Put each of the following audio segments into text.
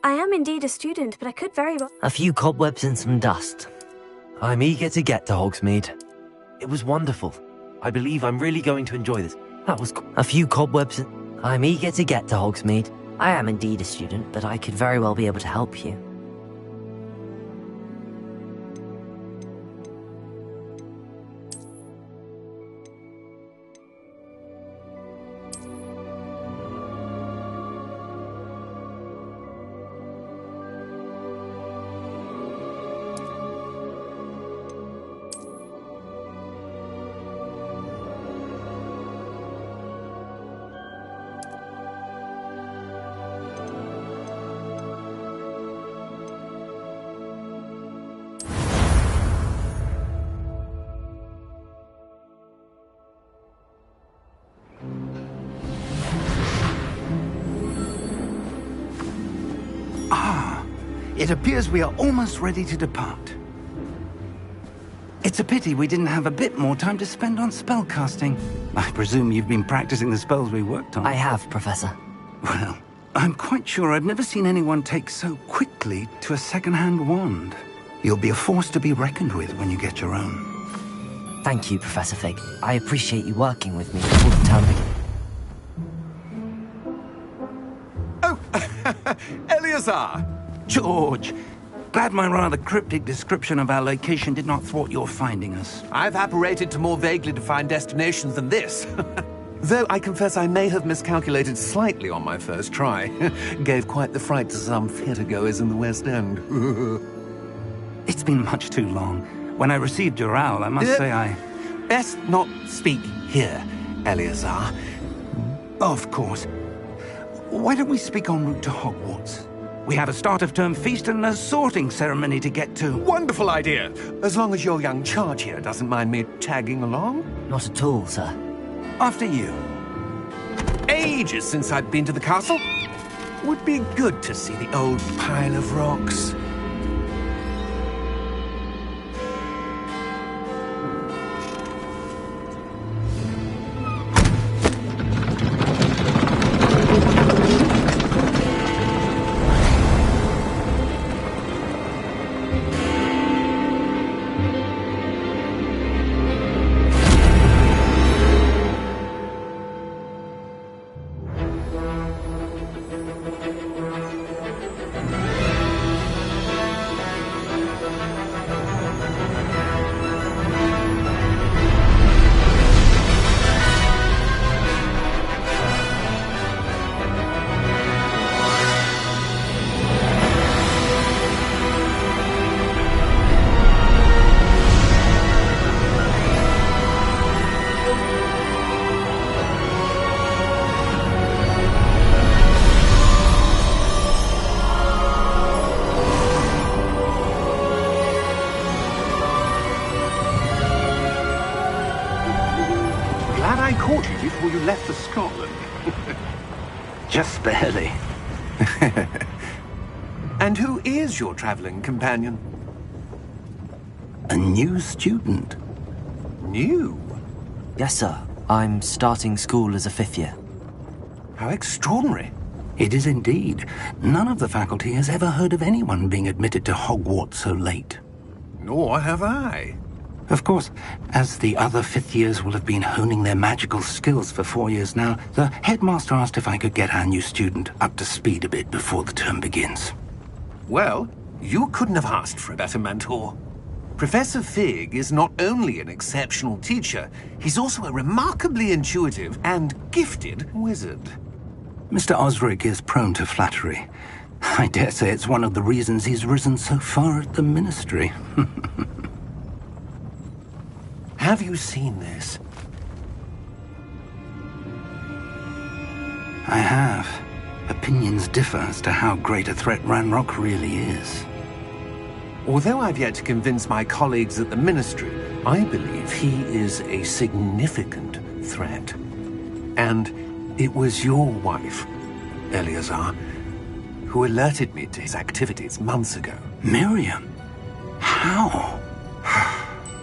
I am indeed a student, but I could very well... A few cobwebs and some dust. I'm eager to get to Hogsmeade. It was wonderful. I believe I'm really going to enjoy this. That was a few cobwebs and... I'm eager to get to Hogsmeade. I am indeed a student, but I could very well be able to help you. It appears we are almost ready to depart. It's a pity we didn't have a bit more time to spend on spellcasting. I presume you've been practicing the spells we worked on. I have, Professor. Well, I'm quite sure I've never seen anyone take so quickly to a second-hand wand. You'll be a force to be reckoned with when you get your own. Thank you, Professor Fig. I appreciate you working with me before the term begins. Oh, Eleazar! George, glad my rather cryptic description of our location did not thwart your finding us. I've apparated to more vaguely defined destinations than this. Though I confess I may have miscalculated slightly on my first try. Gave quite the fright to some theatre-goers in the West End. It's been much too long. When I received your owl, I must say I... Best not speak here, Eleazar. Of course. Why don't we speak en route to Hogwarts? We have a start-of-term feast and a sorting ceremony to get to. Wonderful idea! As long as your young charge here doesn't mind me tagging along. Not at all, sir. After you. Ages since I'd been to the castle. Would be good to see the old pile of rocks. Before you left for Scotland. Just barely. And who is your traveling companion? A new student. New? Yes, sir. I'm starting school as a 5th year. How extraordinary. It is indeed. None of the faculty has ever heard of anyone being admitted to Hogwarts so late. Nor have I. Of course, as the other 5th years will have been honing their magical skills for 4 years now, the headmaster asked if I could get our new student up to speed a bit before the term begins. Well, you couldn't have asked for a better mentor. Professor Fig is not only an exceptional teacher, he's also a remarkably intuitive and gifted wizard. Mr. Osric is prone to flattery. I dare say it's one of the reasons he's risen so far at the ministry. Have you seen this? I have. Opinions differ as to how great a threat Ranrock really is. Although I've yet to convince my colleagues at the Ministry, I believe he is a significant threat. And it was your wife, Eleazar, who alerted me to his activities months ago. Miriam? How?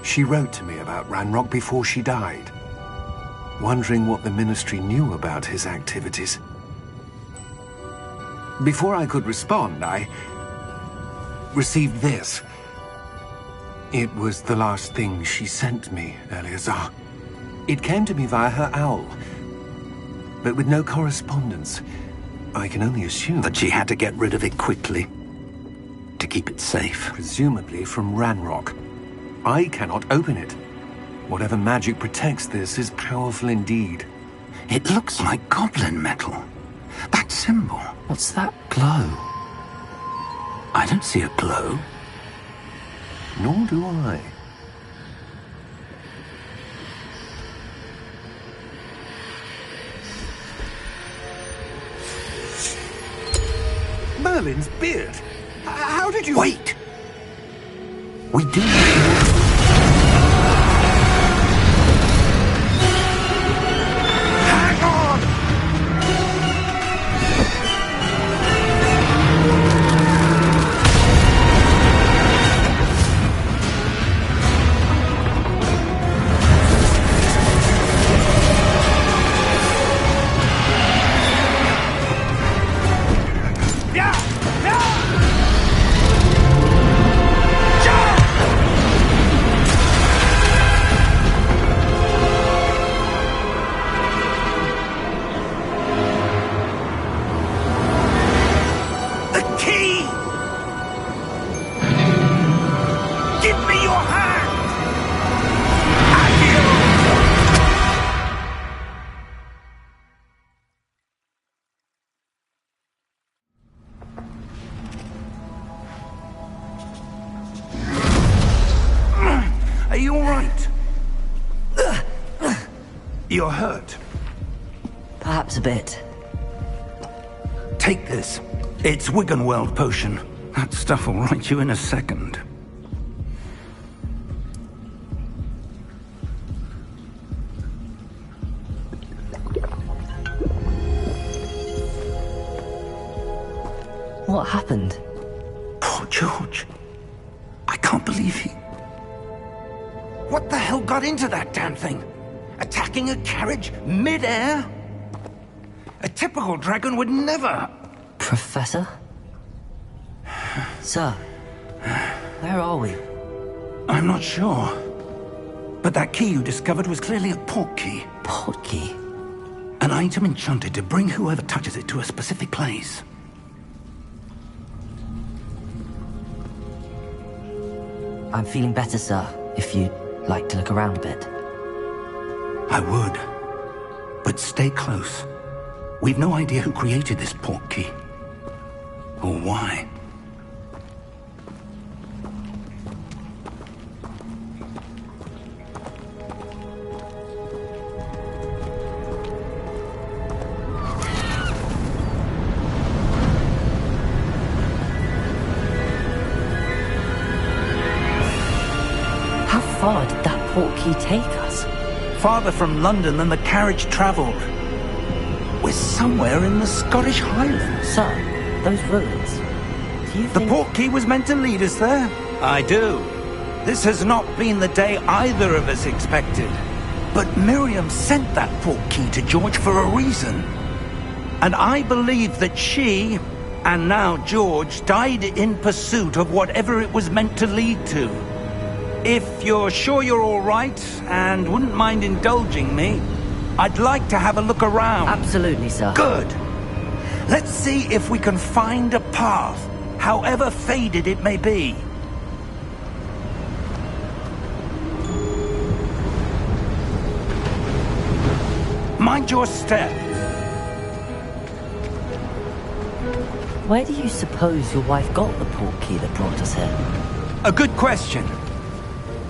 She wrote to me about Ranrock before she died, wondering what the Ministry knew about his activities. Before I could respond, I received this. It was the last thing she sent me, Eleazar. It came to me via her owl, but with no correspondence. I can only assume That she had to get rid of it quickly to keep it safe. presumably from Ranrock. I cannot open it. Whatever magic protects this is powerful indeed. It looks like goblin metal. That symbol. What's that? Glow. I don't see a glow. Nor do I. Merlin's beard! How did you... Wait! We do... Hang on! Are you all right? You're hurt. Perhaps a bit. Take this. It's Wiggenweld potion. That stuff will right you in a second. What happened? Poor George. I can't believe he... What the hell got into that damn thing? Attacking a carriage mid-air? A typical dragon would never... Professor? Sir, where are we? I'm not sure. But that key you discovered was clearly a port key. Port key? An item enchanted to bring whoever touches it to a specific place. I'm feeling better, sir, if you'd like to look around a bit. I would. But stay close. We've no idea who created this port key. Or why. How far did that port key take us? Farther from London than the carriage travelled. We're somewhere in the Scottish Highlands. Sir, those ruins. Do you The think... port key was meant to lead us there? I do. This has not been the day either of us expected. But Miriam sent that port key to George for a reason. And I believe that she, and now George, died in pursuit of whatever it was meant to lead to. If you're sure you're all right, and wouldn't mind indulging me, I'd like to have a look around. Absolutely, sir. Good. Let's see if we can find a path, however faded it may be. Mind your step. Where do you suppose your wife got the port key that brought us here? A good question.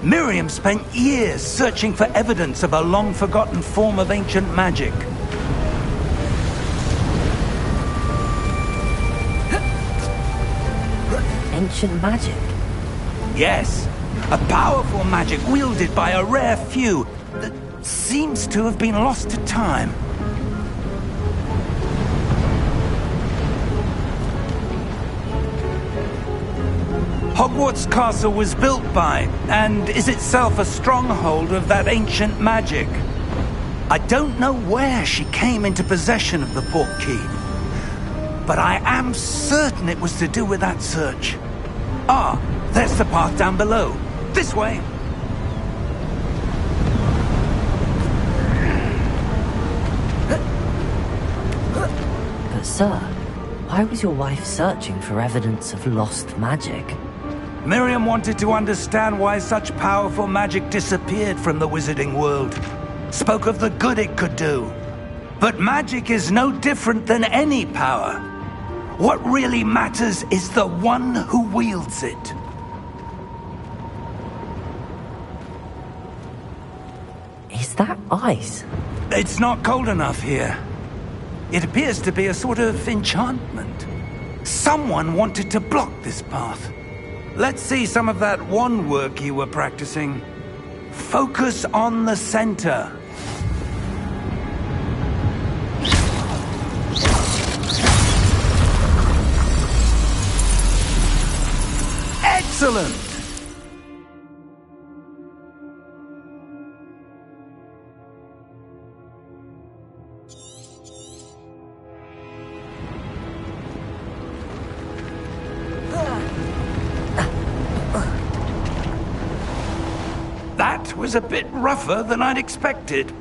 Miriam spent years searching for evidence of a long-forgotten form of ancient magic. Ancient magic? Yes, a powerful magic wielded by a rare few that seems to have been lost to time. Hogwarts Castle was built by, and is itself a stronghold of that ancient magic. I don't know where she came into possession of the port key, but I am certain it was to do with that search. Ah, there's the path down below. This way. But sir, why was your wife searching for evidence of lost magic? Miriam wanted to understand why such powerful magic disappeared from the wizarding world. Spoke of the good it could do. But magic is no different than any power. What really matters is the one who wields it. Is that ice? It's not cold enough here. It appears to be a sort of enchantment. Someone wanted to block this path. Let's see some of that wand work you were practicing. Focus on the center. Excellent! That was a bit rougher than I'd expected.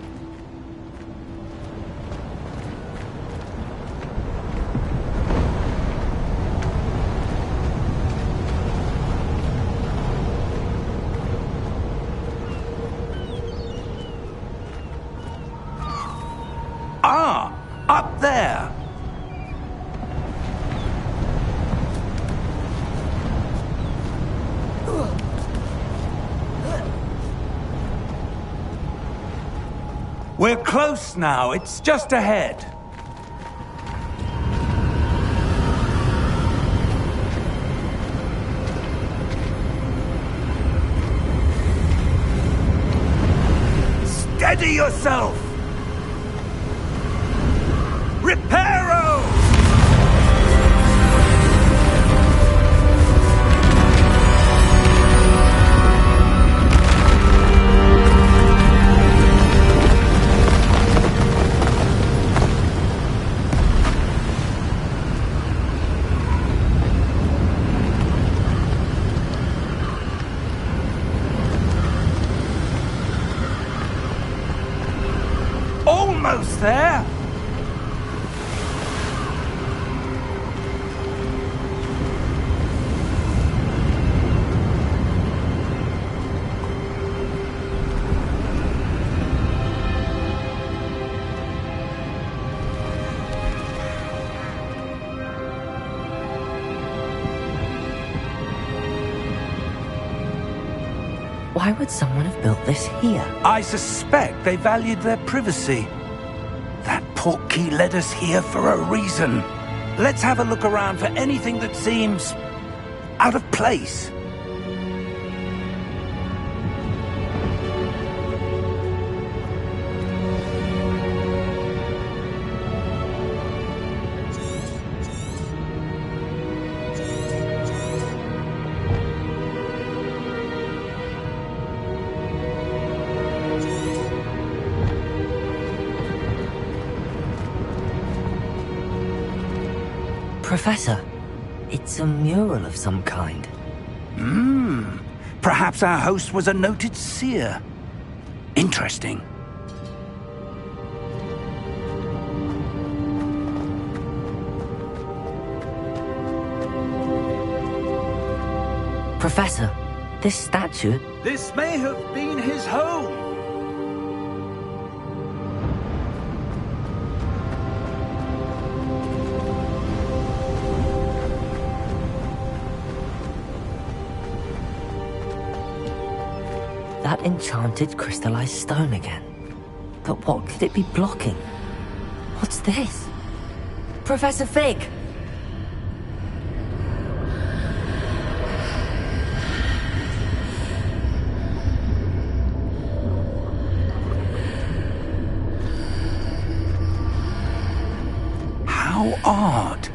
Ah, up there. We're close now. It's just ahead. Steady yourself! Reparo! Almost there! Why would someone have built this here? I suspect they valued their privacy. That portkey led us here for a reason. Let's have a look around for anything that seems out of place. Professor, it's a mural of some kind. Perhaps our host was a noted seer. Interesting. Professor, this statue... This may have been his home. That enchanted crystallized stone again. But what could it be blocking? What's this? Professor Fig! How odd.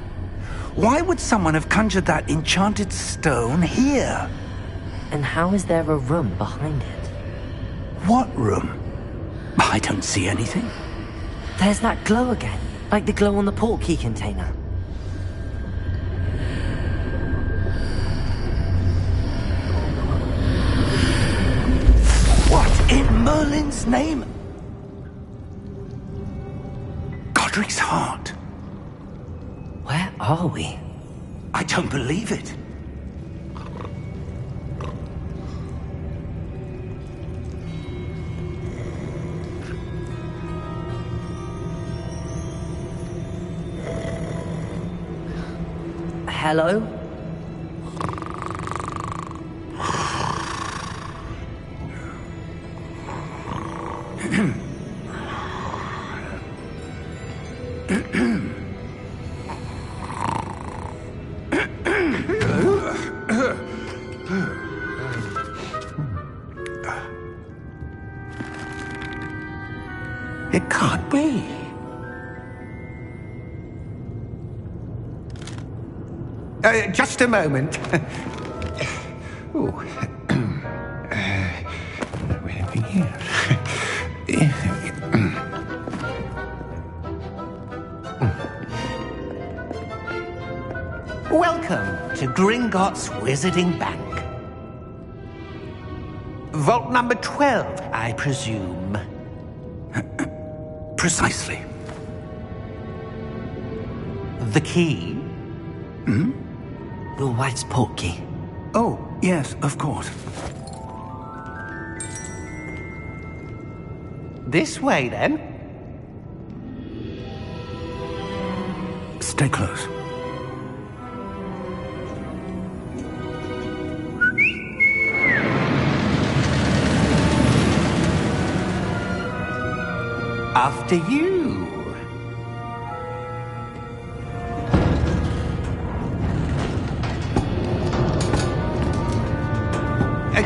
Why would someone have conjured that enchanted stone here? And how is there a room behind it? What room? I don't see anything. There's that glow again, like the glow on the portkey container. In Merlin's name? Godric's heart. Where are we? I don't believe it. Hello? It can't be. Just a moment. Ooh. Anything here? Welcome to Gringotts Wizarding Bank. Vault number 12, I presume. Precisely. The key? Your wife's portkey. Oh, yes, of course. This way, then. Stay close. After you.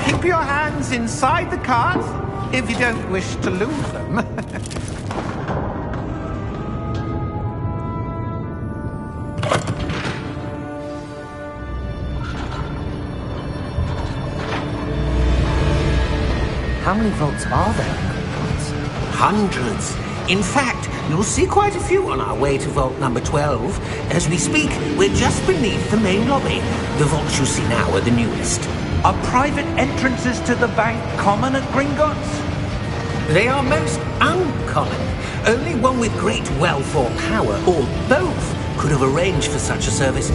Keep your hands inside the cart if you don't wish to lose them. How many vaults are there in Hogwarts? Hundreds. In fact, you'll see quite a few on our way to vault number 12. As we speak, we're just beneath the main lobby. The vaults you see now are the newest. Are private entrances to the bank common at Gringotts? They are most uncommon. Only one with great wealth or power, or both, could have arranged for such a service.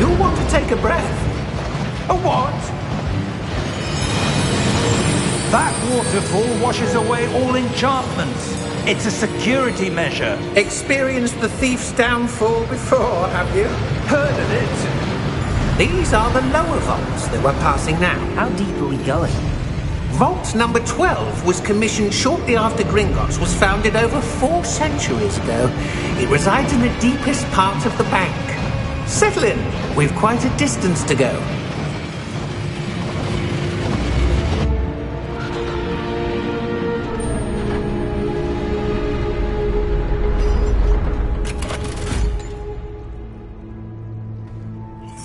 You'll want to take a breath. A what? That waterfall washes away all enchantments. It's a security measure. Experienced the thief's downfall before, have you? Heard of it? These are the lower vaults that we're passing now. How deep are we going? Vault number 12 was commissioned shortly after Gringotts was founded over 4 centuries ago. It resides in the deepest part of the bank. Settle in. We've quite a distance to go.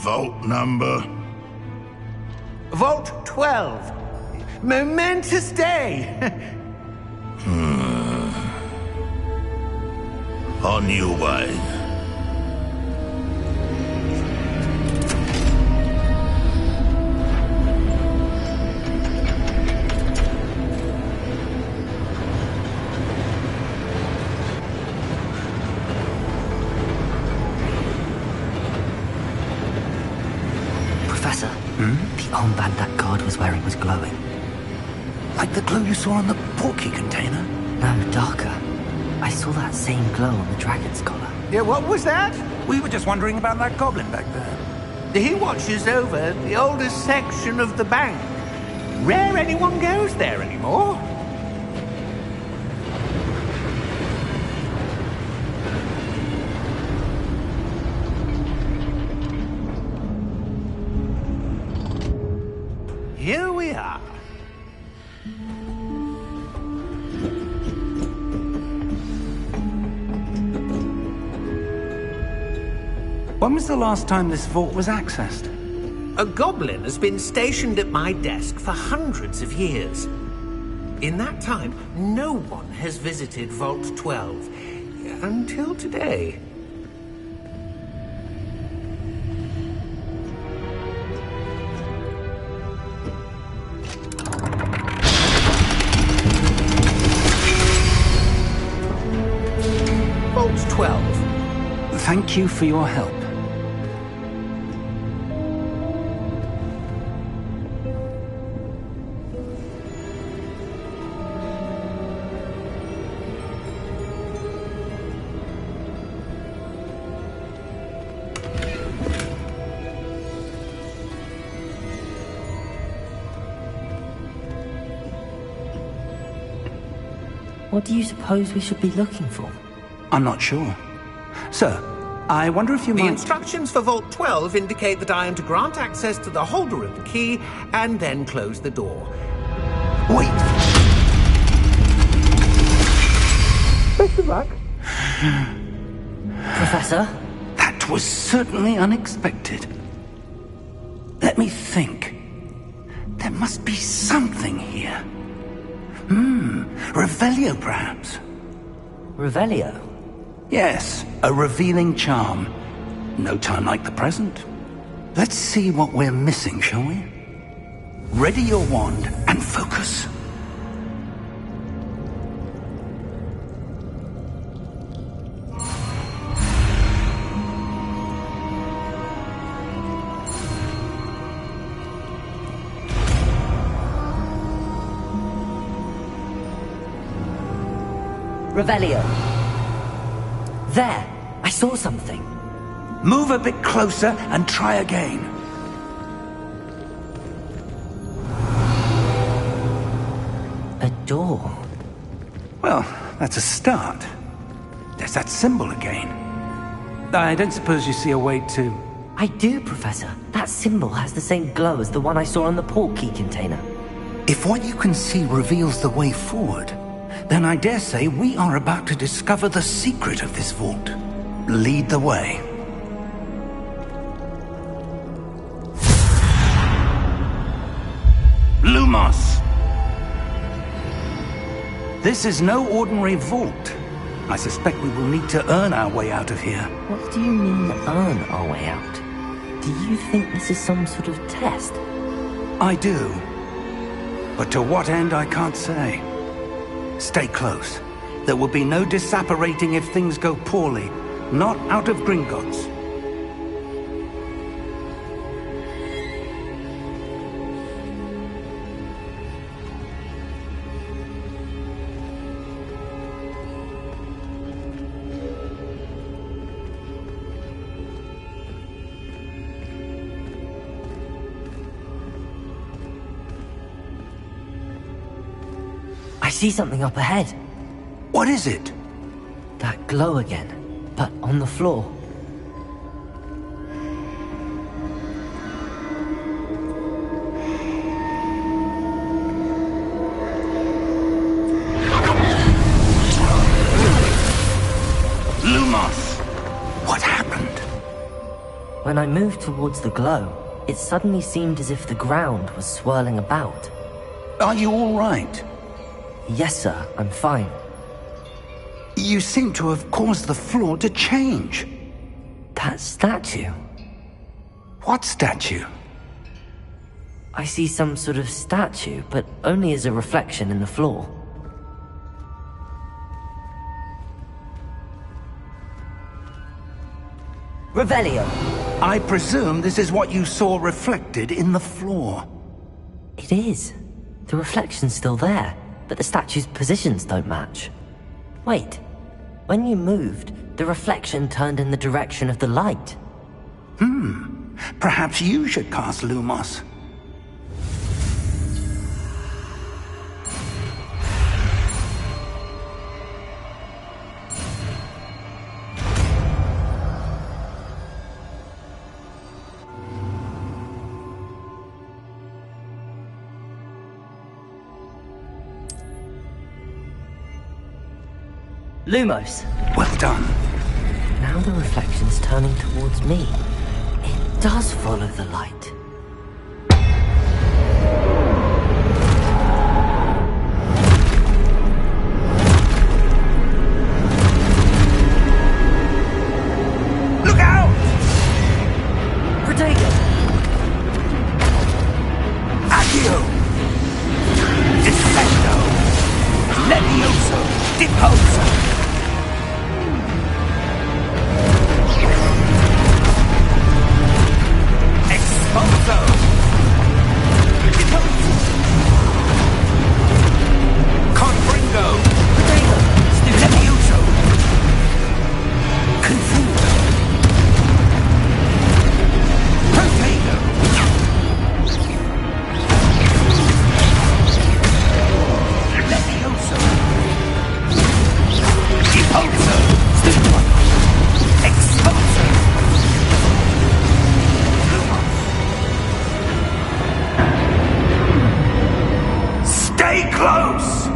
Vault number? Vault 12. Momentous day. On your way. Professor, the armband that guard was wearing was glowing. Like the glow you saw on the portkey container? No, darker. I saw that same glow on the dragon's collar. Yeah, what was that? We were just wondering about that goblin back there. He watches over the oldest section of the bank. Rare anyone goes there anymore. Here we are. When was the last time this vault was accessed? A goblin has been stationed at my desk for hundreds of years. In that time, no one has visited Vault 12. Until today. 12. Thank you for your help. What do you suppose we should be looking for? I'm not sure. Sir, I wonder if you The might... instructions for Vault 12 indicate that I am to grant access to the holder of the key and then close the door. Wait! Best of luck. Professor? That was certainly unexpected. Let me think. There must be something here. Revelio, perhaps? Revelio? Yes, a revealing charm. No time like the present. Let's see what we're missing, shall we? Ready your wand and focus. Revelio. There! I saw something. Move a bit closer and try again. A door. Well, that's a start. There's that symbol again. I don't suppose you see a way to... I do, Professor. That symbol has the same glow as the one I saw on the port key container. If what you can see reveals the way forward, then I dare say we are about to discover the secret of this vault. Lead the way. Lumos! This is no ordinary vault. I suspect we will need to earn our way out of here. What do you mean, earn our way out? Do you think this is some sort of test? I do. But to what end, I can't say. Stay close. There will be no disapparating if things go poorly. Not out of Gringotts. I see something up ahead. What is it? That glow again, but on the floor. Lumos! What happened? When I moved towards the glow, it suddenly seemed as if the ground was swirling about. Are you all right? Yes, sir, I'm fine. You seem to have caused the floor to change. That statue? What statue? I see some sort of statue, but only as a reflection in the floor. Revelio! I presume this is what you saw reflected in the floor. It is. The reflection's still there, but the statue's positions don't match. Wait. When you moved, the reflection turned in the direction of the light. Perhaps you should cast Lumos. Lumos! Well done. Now the reflection's turning towards me. It does follow the light. Look out! Protego! Accio! Defendo! Levioso! Deposo! Stay close!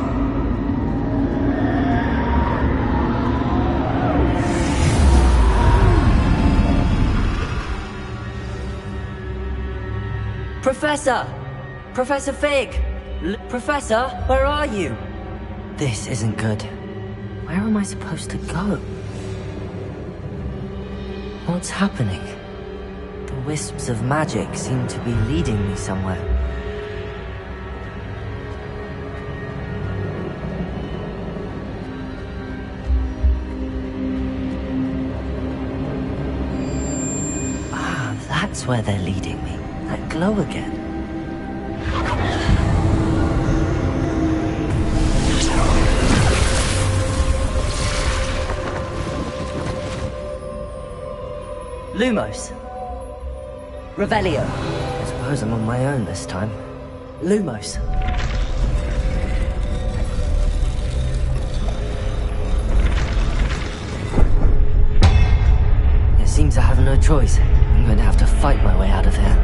Professor! Professor Fig! Professor, where are you? This isn't good. Where am I supposed to go? What's happening? The wisps of magic seem to be leading me somewhere. Ah, that's where they're leading me. That glow again. Lumos. Revelio. I suppose I'm on my own this time. Lumos. It seems I have no choice. I'm going to have to fight my way out of here.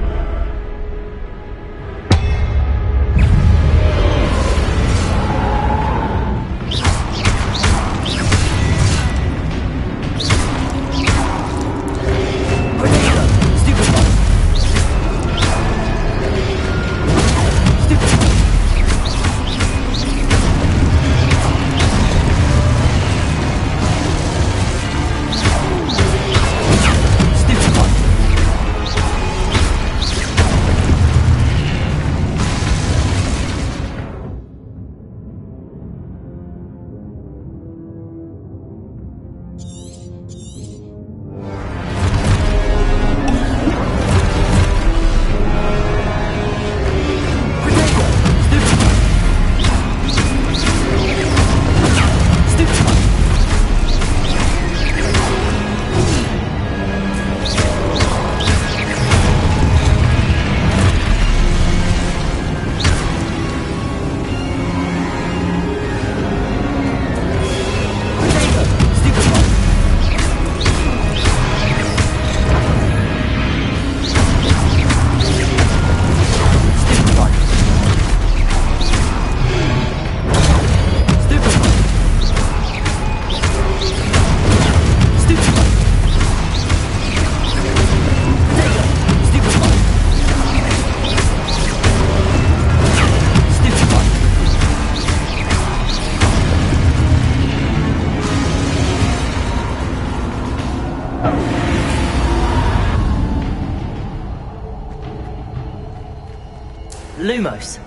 Lumos.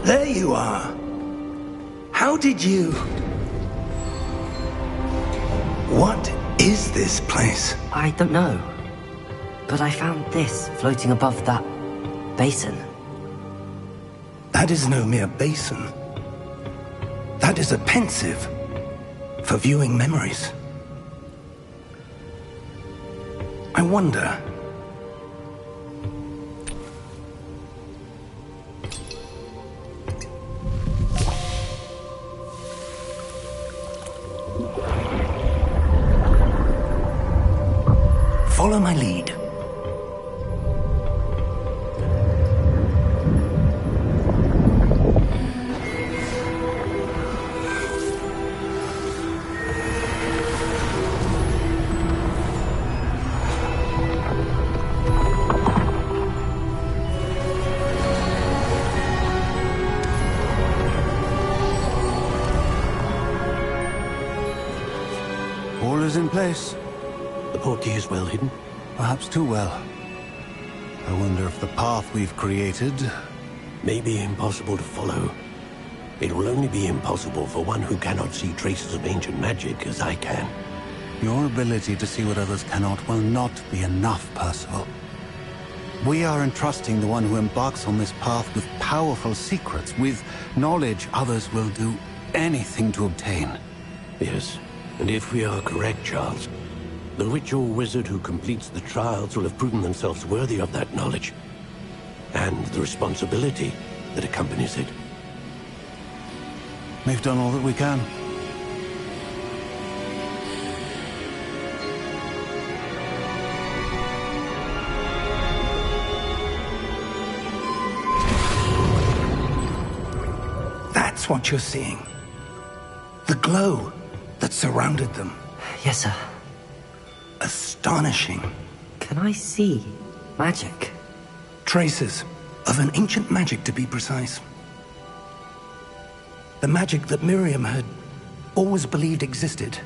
There you are. How did you... What is this place? I don't know. But I found this floating above that basin. That is no mere basin. That is a pensive for viewing memories. I wonder... Follow my lead. is in place. The portkey is well hidden? Perhaps too well. I wonder if the path we've created... may be impossible to follow. It will only be impossible for one who cannot see traces of ancient magic as I can. Your ability to see what others cannot will not be enough, Percival. We are entrusting the one who embarks on this path with powerful secrets, with knowledge others will do anything to obtain. Yes, and if we are correct, Charles, the witch or wizard who completes the trials will have proven themselves worthy of that knowledge, and the responsibility that accompanies it. We've done all that we can. That's what you're seeing. The glow that surrounded them. Yes, sir. Astonishing. Can I see magic? Traces of an ancient magic, to be precise. The magic that Miriam had always believed existed,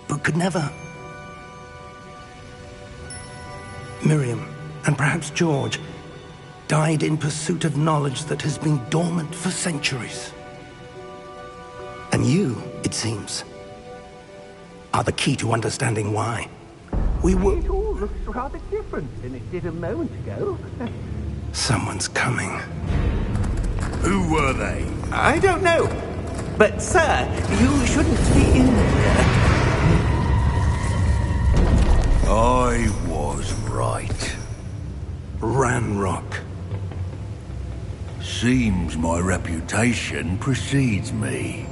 but could never. Miriam, and perhaps George, died in pursuit of knowledge that has been dormant for centuries. And you, it seems, are the key to understanding why. We were... It all looks rather different than it did a moment ago. Someone's coming. Who were they? I don't know. But, sir, you shouldn't be in here. I was right. Ranrock. Seems my reputation precedes me.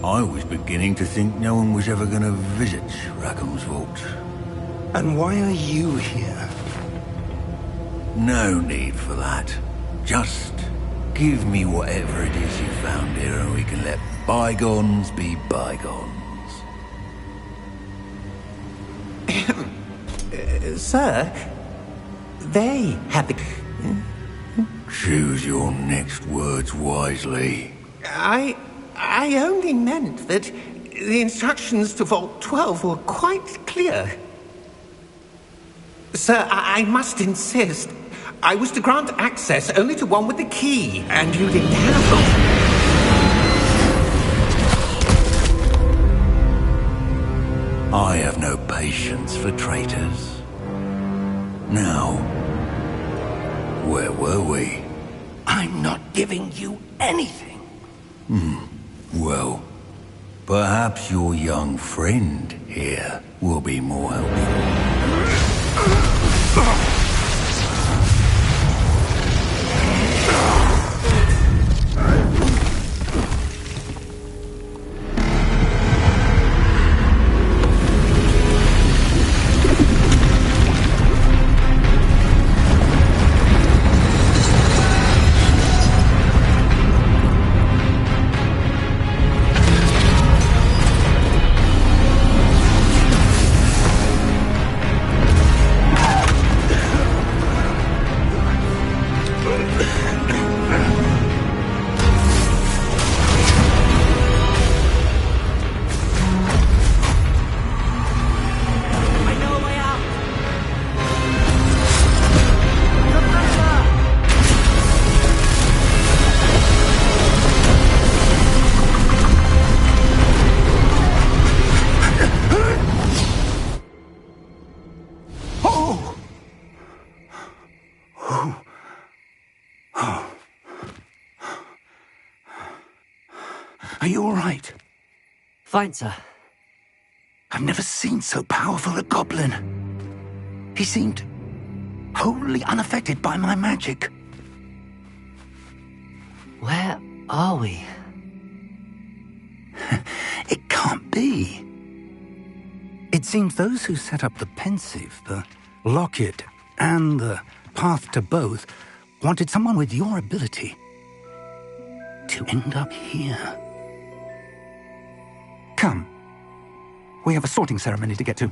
I was beginning to think no one was ever going to visit Rackham's vault. And why are you here? No need for that. Just give me whatever it is you found here and we can let bygones be bygones. Sir, they had the... Choose your next words wisely. I only meant that the instructions to Vault 12 were quite clear. Sir, I must insist. I was to grant access only to one with the key, and you didn't have them. I have no patience for traitors. Now, where were we? I'm not giving you anything. Well, perhaps your young friend here will be more helpful. Are you all right? Fine, sir. I've never seen so powerful a goblin. He seemed wholly unaffected by my magic. Where are we? It can't be. It seems those who set up the pensive, the locket, and the path to both wanted someone with your ability to end up here. Come. We have a sorting ceremony to get to.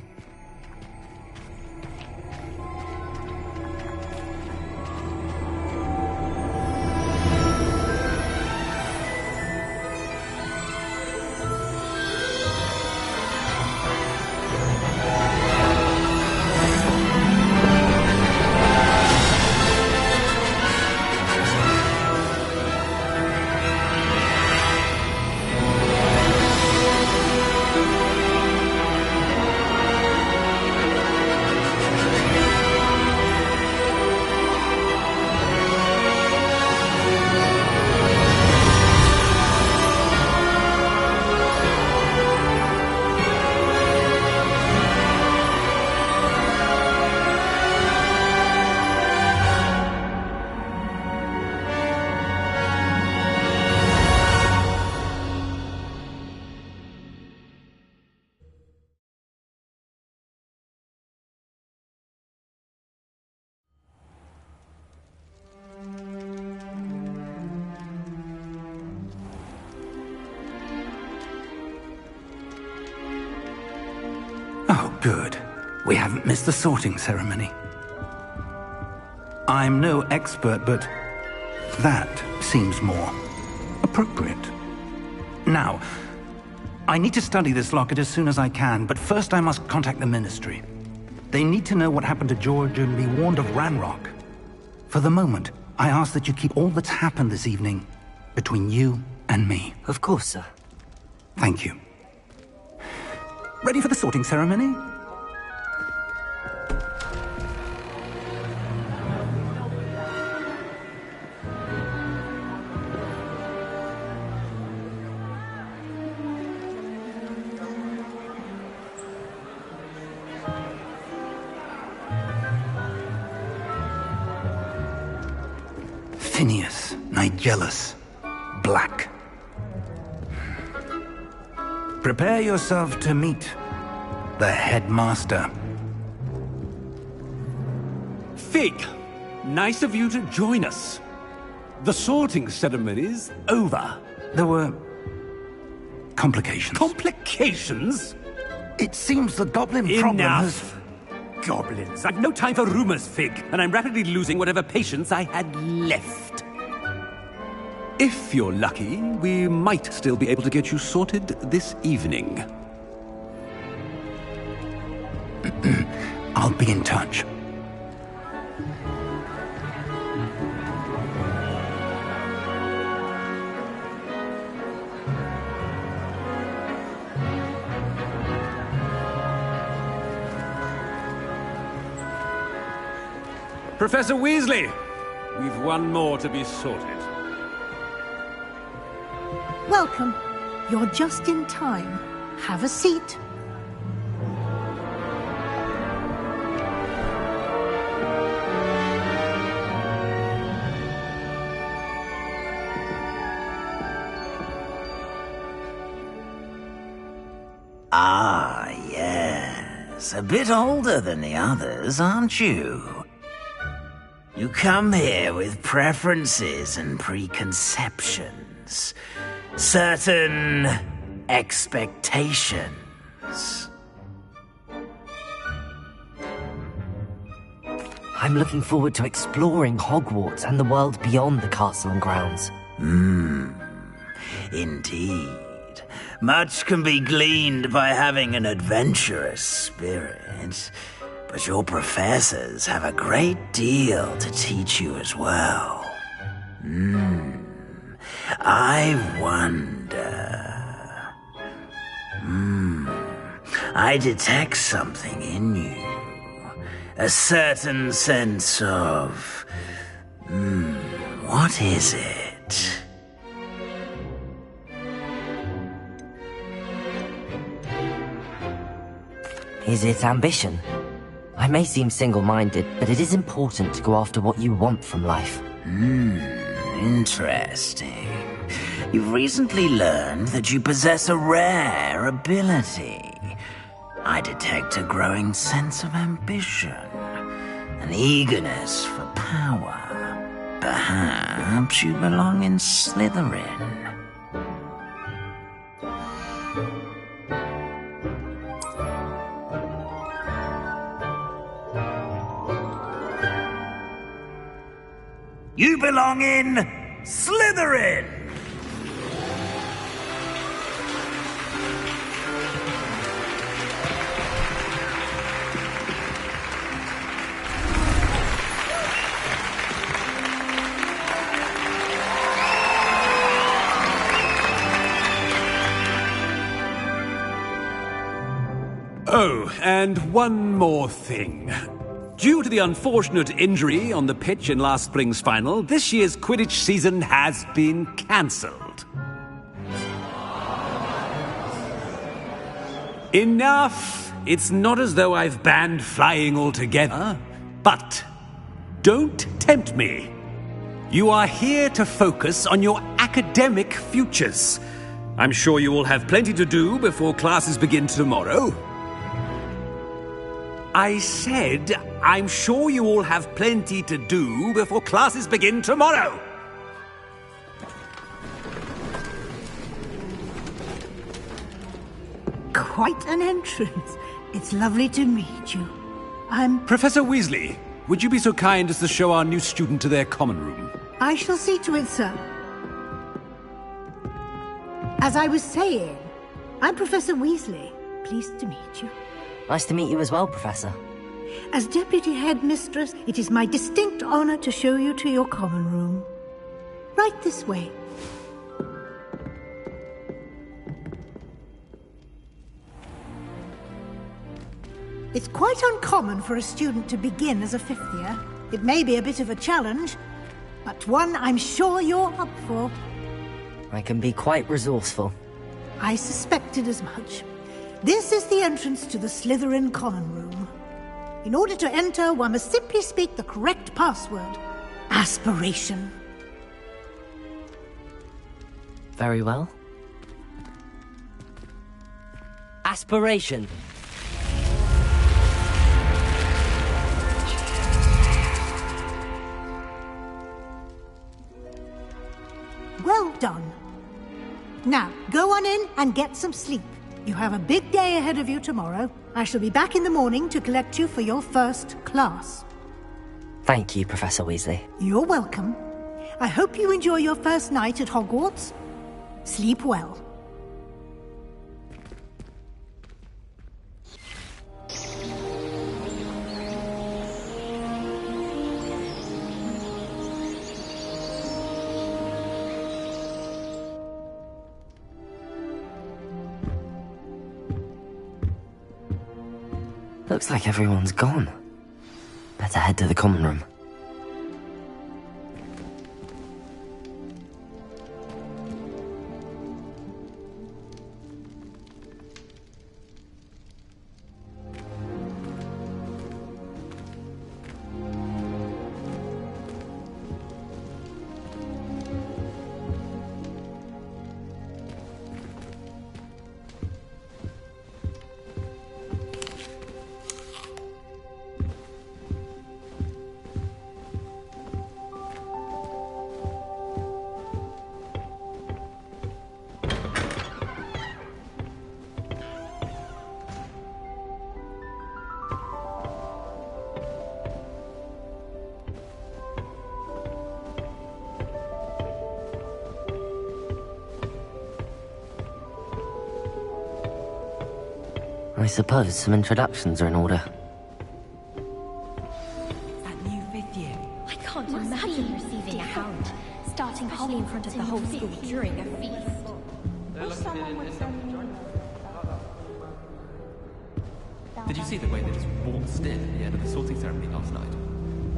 Good. We haven't missed the sorting ceremony. I'm no expert, but that seems more appropriate. Now, I need to study this locket as soon as I can, but first I must contact the Ministry. They need to know what happened to George and be warned of Ranrock. For the moment, I ask that you keep all that's happened this evening between you and me. Of course, sir. Thank you. Ready for the sorting ceremony? Phineas, Nigellus, Black. Prepare yourself to meet the headmaster. Fig, nice of you to join us. The sorting ceremony's over. There were complications. Complications? It seems the goblin problem has... Enough! Goblins. I've no time for rumors, Fig, and I'm rapidly losing whatever patience I had left. If you're lucky, we might still be able to get you sorted this evening. I'll be in touch. Professor Weasley, we've one more to be sorted. Welcome. You're just in time. Have a seat. Ah, yes. A bit older than the others, aren't you? You come here with preferences and preconceptions. Certain expectations. I'm looking forward to exploring Hogwarts and the world beyond the castle and grounds. Indeed. Much can be gleaned by having an adventurous spirit, but your professors have a great deal to teach you as well. I wonder... I detect something in you. A certain sense of... what is it? Is it ambition? I may seem single-minded, but it is important to go after what you want from life. Interesting. You've recently learned that you possess a rare ability. I detect a growing sense of ambition, an eagerness for power. Perhaps you belong in Slytherin. You belong in Slytherin! Oh, and one more thing. Due to the unfortunate injury on the pitch in last spring's final, this year's Quidditch season has been cancelled. Enough! It's not as though I've banned flying altogether, but don't tempt me. You are here to focus on your academic futures. I'm sure you will have plenty to do before classes begin tomorrow. I said, I'm sure you all have plenty to do before classes begin tomorrow. Quite an entrance. It's lovely to meet you. Professor Weasley, would you be so kind as to show our new student to their common room? I shall see to it, sir. As I was saying, I'm Professor Weasley. Pleased to meet you. Nice to meet you as well, Professor. As Deputy Headmistress, it is my distinct honor to show you to your common room. Right this way. It's quite uncommon for a student to begin as a fifth year. It may be a bit of a challenge, but one I'm sure you're up for. I can be quite resourceful. I suspected as much. This is the entrance to the Slytherin common room. In order to enter, one must simply speak the correct password. Aspiration. Very well. Aspiration. Well done. Now, go on in and get some sleep. You have a big day ahead of you tomorrow. I shall be back in the morning to collect you for your first class. Thank you, Professor Weasley. You're welcome. I hope you enjoy your first night at Hogwarts. Sleep well. Looks like everyone's gone. Better head to the common room. I suppose some introductions are in order. That new fifth year. I can't imagine receiving a hound, starting Holly in front of the whole school during a feast. Did you see the way they just walked stiff at the end of the sorting ceremony last night?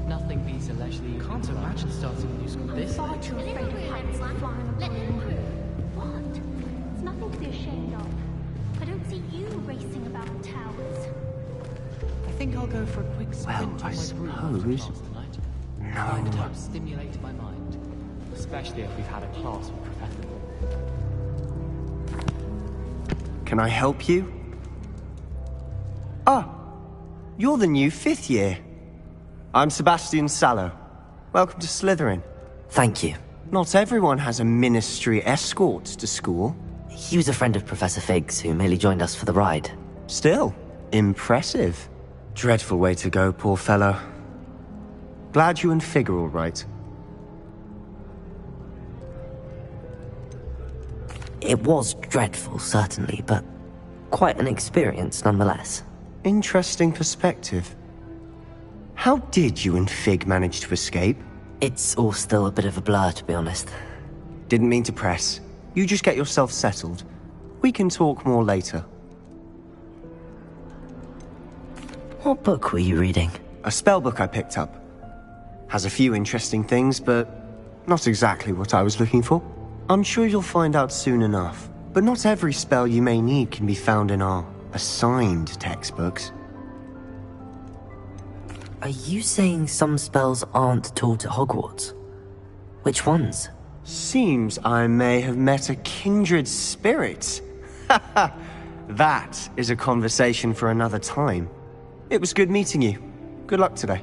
Nothing beats a leisurely. Can't imagine starting a new school this Far late. too afraid of heights flying on a broom. What? It's nothing to be ashamed of. I don't see you racing about towers. I think I'll go for a quick sprint on my broom after class tonight. Find it helps stimulate my mind. Especially if we've had a class with Professor. Can I help you? Ah, you're the new fifth year. I'm Sebastian Sallow. Welcome to Slytherin. Thank you. Not everyone has a ministry escort to school. He was a friend of Professor Fig's who merely joined us for the ride. Still, impressive. Dreadful way to go, poor fellow. Glad you and Fig are all right. It was dreadful, certainly, but quite an experience nonetheless. Interesting perspective. How did you and Fig manage to escape? It's all still a bit of a blur, to be honest. Didn't mean to press. You just get yourself settled. We can talk more later. What book were you reading? A spell book I picked up. Has a few interesting things, but not exactly what I was looking for. I'm sure you'll find out soon enough. But not every spell you may need can be found in our assigned textbooks. Are you saying some spells aren't taught at Hogwarts? Which ones? Seems I may have met a kindred spirit. That is a conversation for another time. It was good meeting you. Good luck today.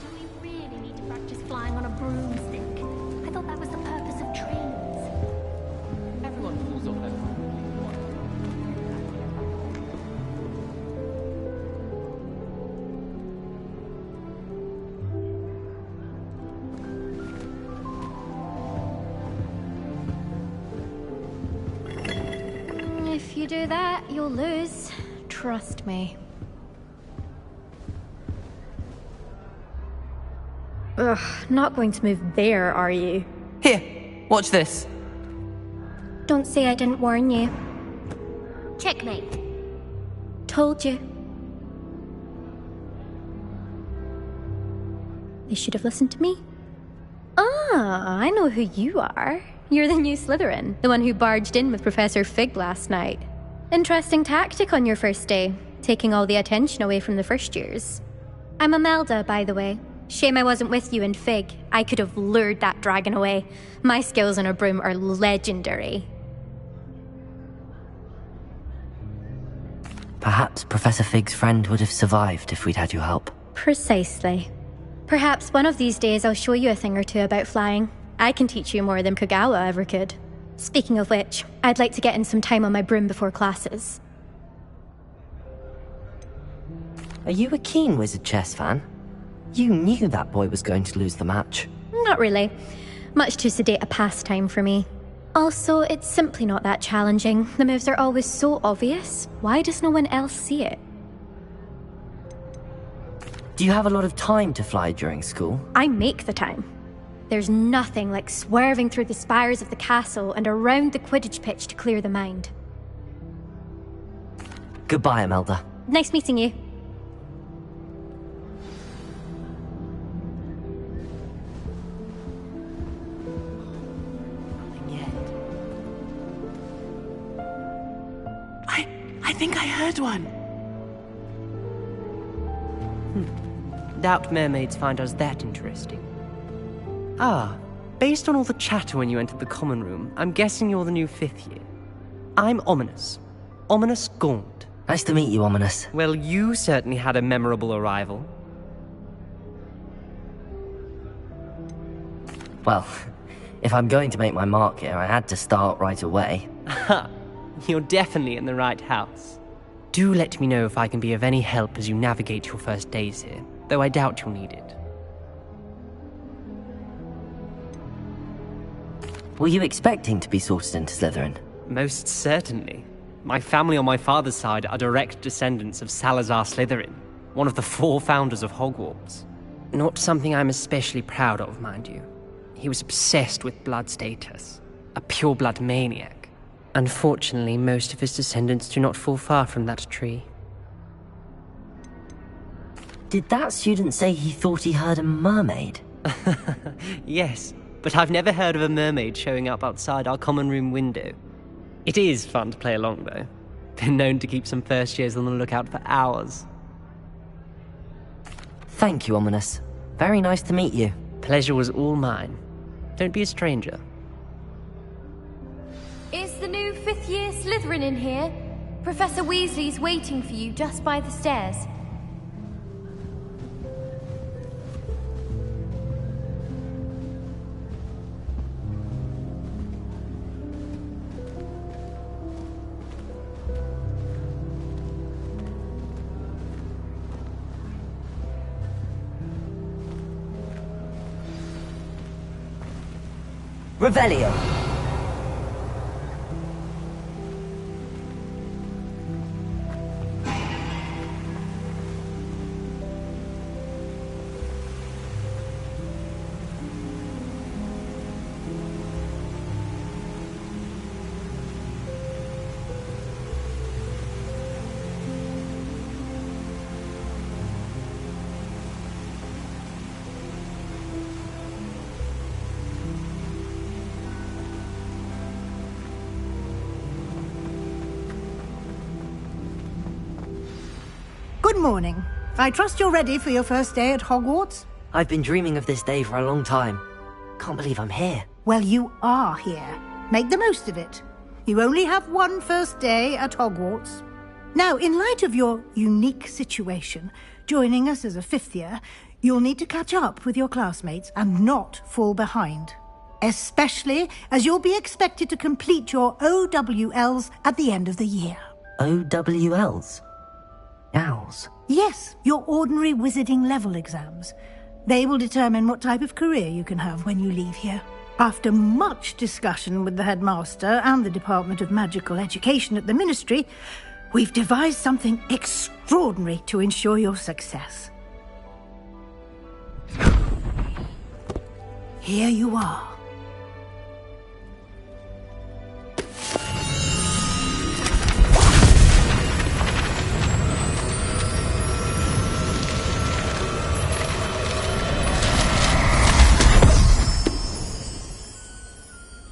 Do we really need to practice flying on a broomstick? I thought that was the purpose of trains. Everyone falls off their you do that, you'll lose. Trust me. Ugh, not going to move there, are you? Here, watch this. Don't say I didn't warn you. Checkmate. Told you. They should have listened to me. Ah, I know who you are. You're the new Slytherin, the one who barged in with Professor Fig last night. Interesting tactic on your first day, taking all the attention away from the first years. I'm Imelda, by the way. Shame I wasn't with you in Fig. I could have lured that dragon away. My skills on a broom are legendary. Perhaps Professor Fig's friend would have survived if we'd had your help. Precisely. Perhaps one of these days I'll show you a thing or two about flying. I can teach you more than Kagawa ever could. Speaking of which, I'd like to get in some time on my broom before classes. Are you a keen Wizard chess fan? You knew that boy was going to lose the match. Not really. Much too sedate a pastime for me. Also, it's simply not that challenging. The moves are always so obvious. Why does no one else see it? Do you have a lot of time to fly during school? I make the time. There's nothing like swerving through the spires of the castle and around the Quidditch pitch to clear the mind. Goodbye, Imelda. Nice meeting you. I think I heard one. Doubt mermaids find us that interesting. Ah, based on all the chatter when you entered the common room, I'm guessing you're the new 5th year. I'm Ominous. Ominous Gaunt. Nice to meet you, Ominous. Well, you certainly had a memorable arrival. Well, if I'm going to make my mark here, I had to start right away. Ha! You're definitely in the right house. Do let me know if I can be of any help as you navigate your first days here, though I doubt you'll need it. Were you expecting to be sorted into Slytherin? Most certainly. My family on my father's side are direct descendants of Salazar Slytherin, one of the 4 founders of Hogwarts. Not something I'm especially proud of, mind you. He was obsessed with blood status, a pure-blood maniac. Unfortunately, most of his descendants do not fall far from that tree. Did that student say he thought he heard a mermaid? Yes, but I've never heard of a mermaid showing up outside our common room window. It is fun to play along, though. Been known to keep some first years on the lookout for hours. Thank you, Ominous. Very nice to meet you. Pleasure was all mine. Don't be a stranger. Is the new 5th year Slytherin in here? Professor Weasley's waiting for you just by the stairs. Revelio. Good morning. I trust you're ready for your first day at Hogwarts? I've been dreaming of this day for a long time. Can't believe I'm here. Well, you are here. Make the most of it. You only have one first day at Hogwarts. Now, in light of your unique situation, joining us as a 5th year, you'll need to catch up with your classmates and not fall behind. Especially as you'll be expected to complete your OWLs at the end of the year. OWLs? Owls? Yes, your ordinary wizarding level exams. They will determine what type of career you can have when you leave here. After much discussion with the headmaster and the Department of Magical Education at the Ministry, we've devised something extraordinary to ensure your success. Here you are.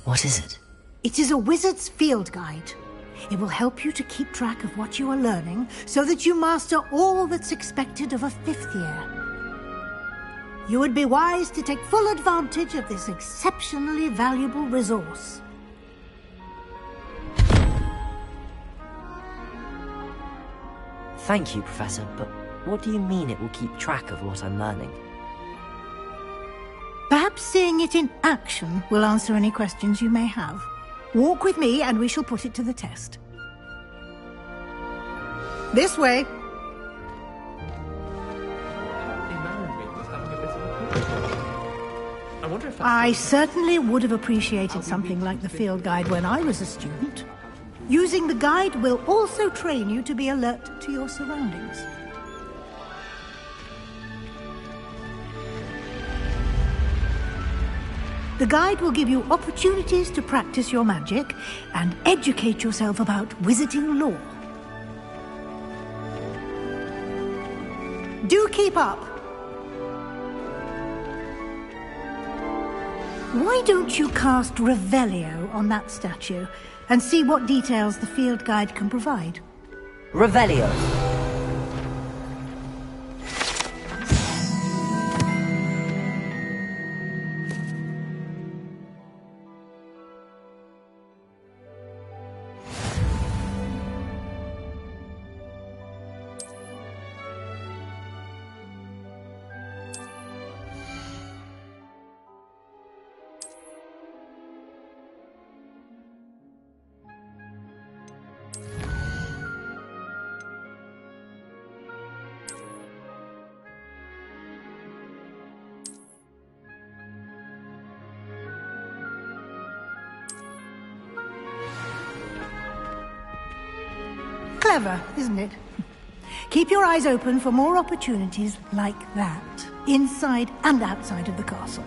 What is it? It is a wizard's field guide. It will help you to keep track of what you are learning so that you master all that's expected of a 5th year. You would be wise to take full advantage of this exceptionally valuable resource. Thank you, Professor, but what do you mean it will keep track of what I'm learning? Perhaps seeing it in action will answer any questions you may have. Walk with me and we shall put it to the test. This way. I certainly would have appreciated something like the field guide when I was a student. Using the guide will also train you to be alert to your surroundings. The guide will give you opportunities to practice your magic and educate yourself about wizarding lore. Do keep up. Why don't you cast Revelio on that statue and see what details the field guide can provide? Revelio. Clever, isn't it? Keep your eyes open for more opportunities like that, inside and outside of the castle.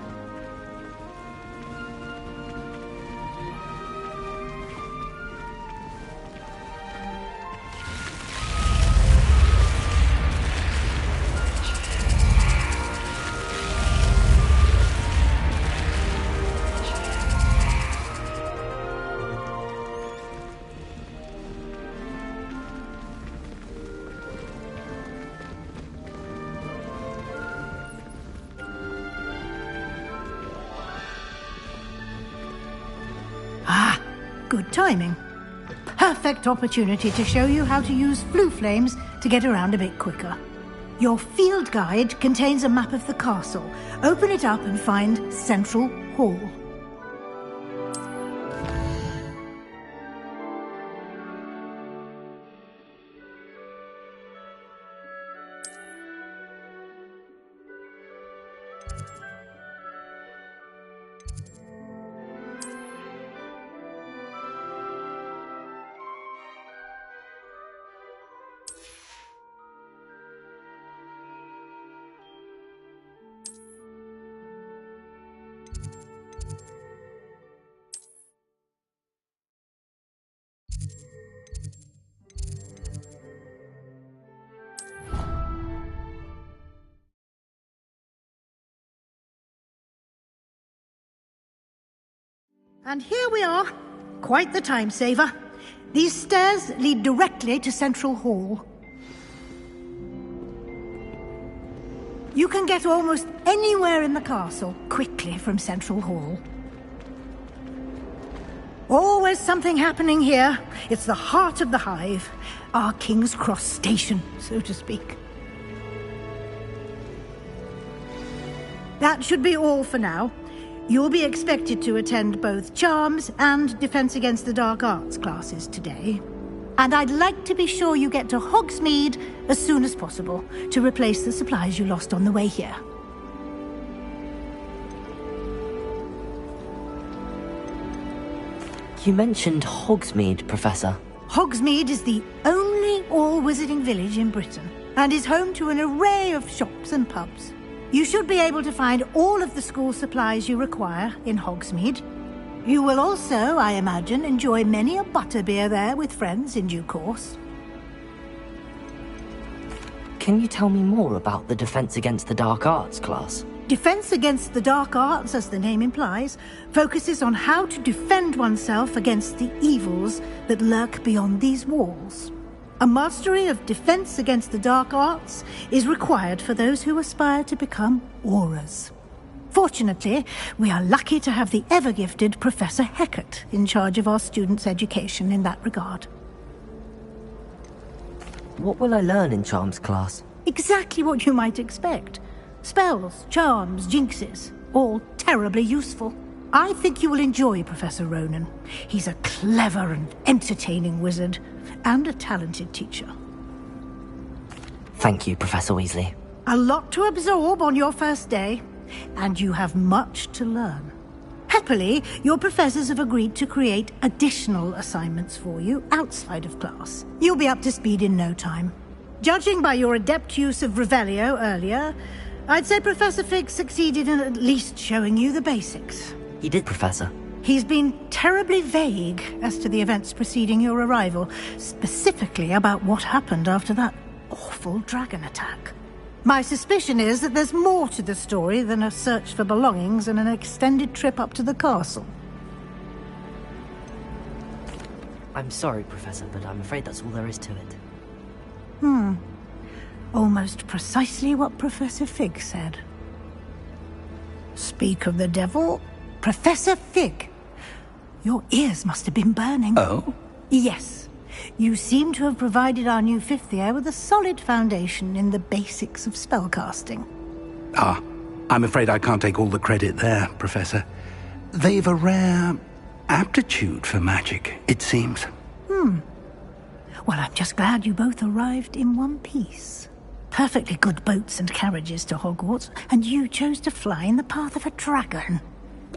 Good timing. Perfect opportunity to show you how to use flue flames to get around a bit quicker. Your field guide contains a map of the castle. Open it up and find Central Hall. And here we are. Quite the time saver. These stairs lead directly to Central Hall. You can get almost anywhere in the castle quickly from Central Hall. Always something happening here. It's the heart of the hive. Our King's Cross station, so to speak. That should be all for now. You'll be expected to attend both Charms and Defense Against the Dark Arts classes today. And I'd like to be sure you get to Hogsmeade as soon as possible to replace the supplies you lost on the way here. You mentioned Hogsmeade, Professor. Hogsmeade is the only all-wizarding village in Britain and is home to an array of shops and pubs. You should be able to find all of the school supplies you require in Hogsmeade. You will also, I imagine, enjoy many a butterbeer there with friends in due course. Can you tell me more about the Defense Against the Dark Arts class? Defense Against the Dark Arts, as the name implies, focuses on how to defend oneself against the evils that lurk beyond these walls. A mastery of Defense Against the Dark Arts is required for those who aspire to become Aurors. Fortunately, we are lucky to have the ever-gifted Professor Hecat in charge of our students' education in that regard. What will I learn in Charms class? Exactly what you might expect. Spells, charms, jinxes, all terribly useful. I think you will enjoy Professor Ronan. He's a clever and entertaining wizard, and a talented teacher. Thank you, Professor Weasley. A lot to absorb on your first day, and you have much to learn. Happily, your professors have agreed to create additional assignments for you outside of class. You'll be up to speed in no time. Judging by your adept use of Revelio earlier, I'd say Professor Fig succeeded in at least showing you the basics. He did, Professor. He's been terribly vague as to the events preceding your arrival, specifically about what happened after that awful dragon attack. My suspicion is that there's more to the story than a search for belongings and an extended trip up to the castle. I'm sorry, Professor, but I'm afraid that's all there is to it. Almost precisely what Professor Fig said. Speak of the devil, Professor Fig. Your ears must have been burning. Oh? Yes. You seem to have provided our new fifth year with a solid foundation in the basics of spellcasting. Ah, I'm afraid I can't take all the credit there, Professor. They've a rare aptitude for magic, it seems. Well, I'm just glad you both arrived in one piece. Perfectly good boats and carriages to Hogwarts, and you chose to fly in the path of a dragon.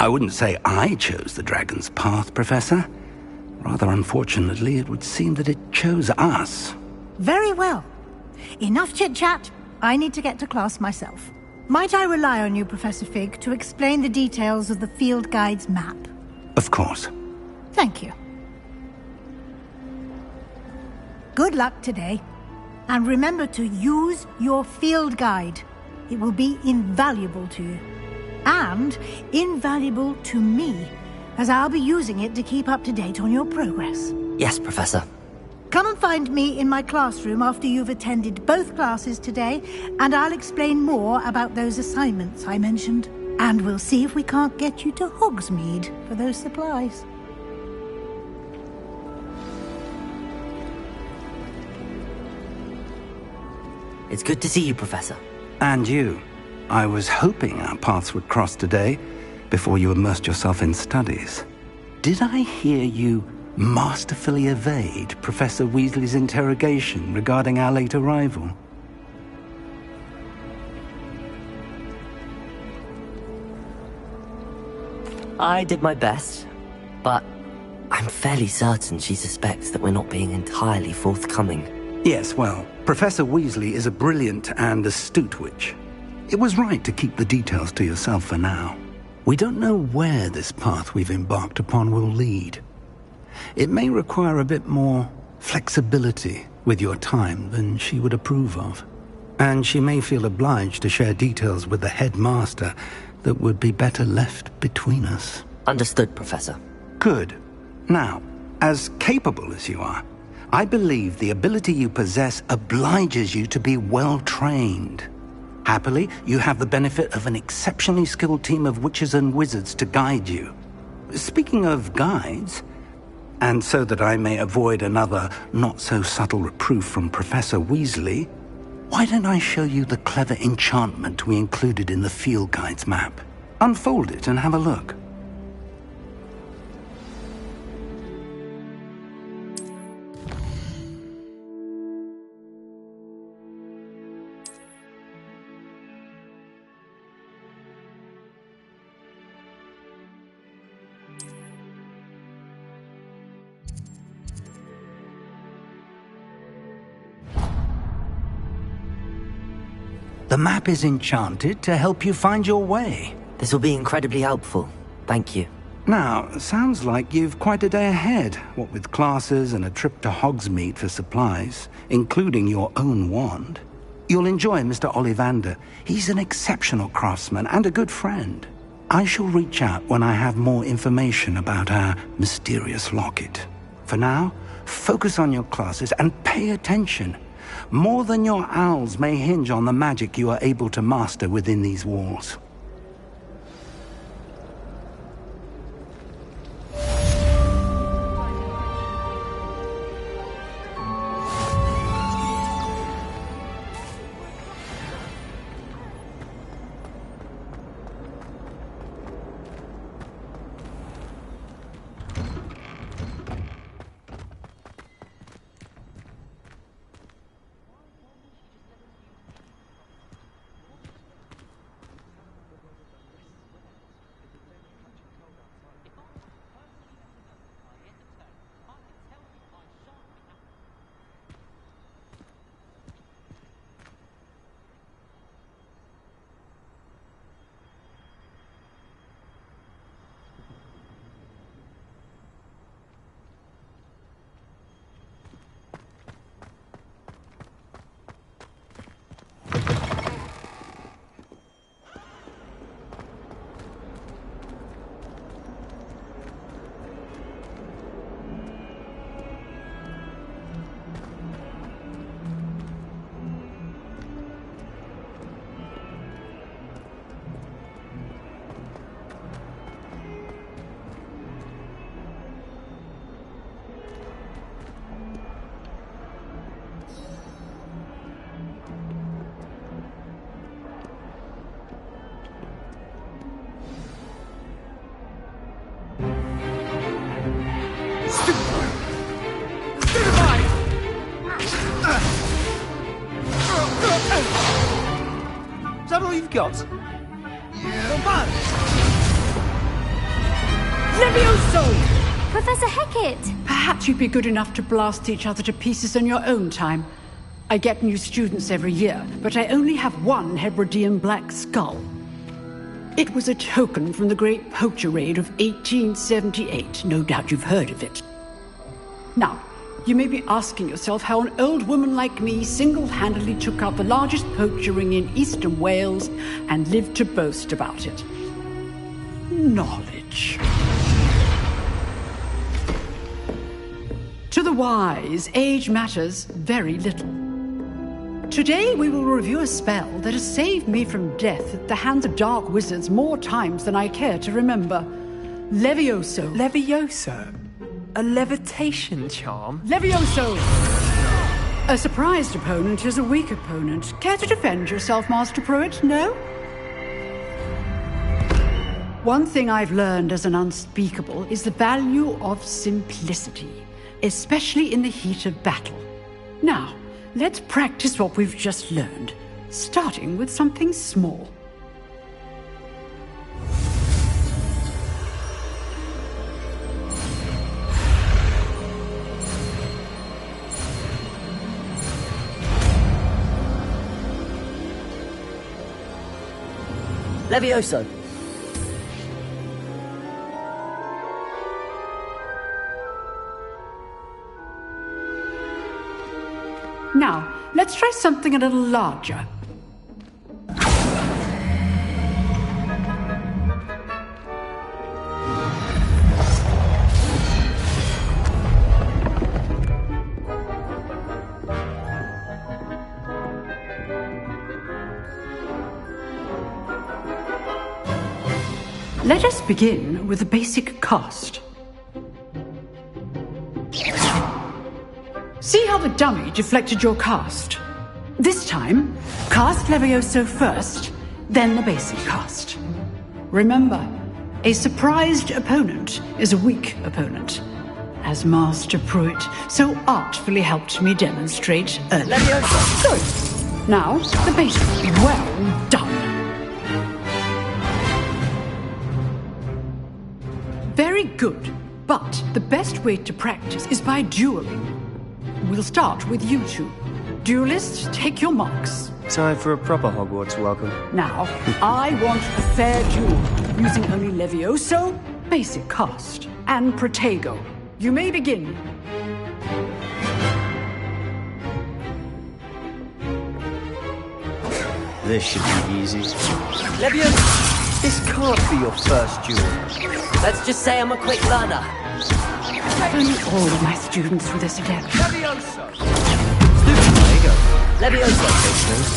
I wouldn't say I chose the dragon's path, Professor. Rather unfortunately, it would seem that it chose us. Very well. Enough chit-chat. I need to get to class myself. Might I rely on you, Professor Fig, to explain the details of the field guide's map? Of course. Thank you. Good luck today. And remember to use your field guide. It will be invaluable to you. And invaluable to me, as I'll be using it to keep up to date on your progress. Yes, Professor. Come and find me in my classroom after you've attended both classes today, and I'll explain more about those assignments I mentioned. And we'll see if we can't get you to Hogsmeade for those supplies. It's good to see you, Professor. And you. I was hoping our paths would cross today, before you immersed yourself in studies. Did I hear you masterfully evade Professor Weasley's interrogation regarding our late arrival? I did my best, but I'm fairly certain she suspects that we're not being entirely forthcoming. Yes, well, Professor Weasley is a brilliant and astute witch. It was right to keep the details to yourself for now. We don't know where this path we've embarked upon will lead. It may require a bit more flexibility with your time than she would approve of. And she may feel obliged to share details with the headmaster that would be better left between us. Understood, Professor. Good. Now, as capable as you are, I believe the ability you possess obliges you to be well-trained. Happily, you have the benefit of an exceptionally skilled team of witches and wizards to guide you. Speaking of guides, and so that I may avoid another not-so-subtle reproof from Professor Weasley, why don't I show you the clever enchantment we included in the field guide's map? Unfold it and have a look. The map is enchanted to help you find your way. This will be incredibly helpful. Thank you. Now, sounds like you've quite a day ahead, what with classes and a trip to Hogsmeade for supplies, including your own wand. You'll enjoy Mr. Ollivander. He's an exceptional craftsman and a good friend. I shall reach out when I have more information about our mysterious locket. For now, focus on your classes and pay attention. More than your owls may hinge on the magic you are able to master within these walls. Is that all you've got? Yeah. Levioso! Professor Hecat! Perhaps you'd be good enough to blast each other to pieces in your own time. I get new students every year, but I only have one Hebridean black skull. It was a token from the Great Poacher Raid of 1878. No doubt you've heard of it. Now, you may be asking yourself how an old woman like me single-handedly took out the largest poacher ring in eastern Wales and lived to boast about it. Knowledge. To the wise, age matters very little. Today we will review a spell that has saved me from death at the hands of dark wizards more times than I care to remember. Levioso. Levioso? A levitation charm? Levioso! A surprised opponent is a weak opponent. Care to defend yourself, Master Pruitt? No? One thing I've learned as an unspeakable is the value of simplicity, especially in the heat of battle. Now, let's practice what we've just learned, starting with something small. Levioso! Now, let's try something a little larger. Let us begin with a basic cast. See how the dummy deflected your cast? This time, cast Levioso first, then the basic cast. Remember, a surprised opponent is a weak opponent, as Master Pruitt so artfully helped me demonstrate earlier. Levioso! Good. Now, the basic. Well done. Very good, but the best way to practice is by dueling. We'll start with you two. Duelists, take your marks. Time for a proper Hogwarts welcome. Now, I want a fair duel, using only Levioso, basic cast, and Protego. You may begin. This should be easy. Levioso! This can't be your first duel. Let's just say I'm a quick learner. If only all of my students were this adept. Levioso! There you go. Levioso, please.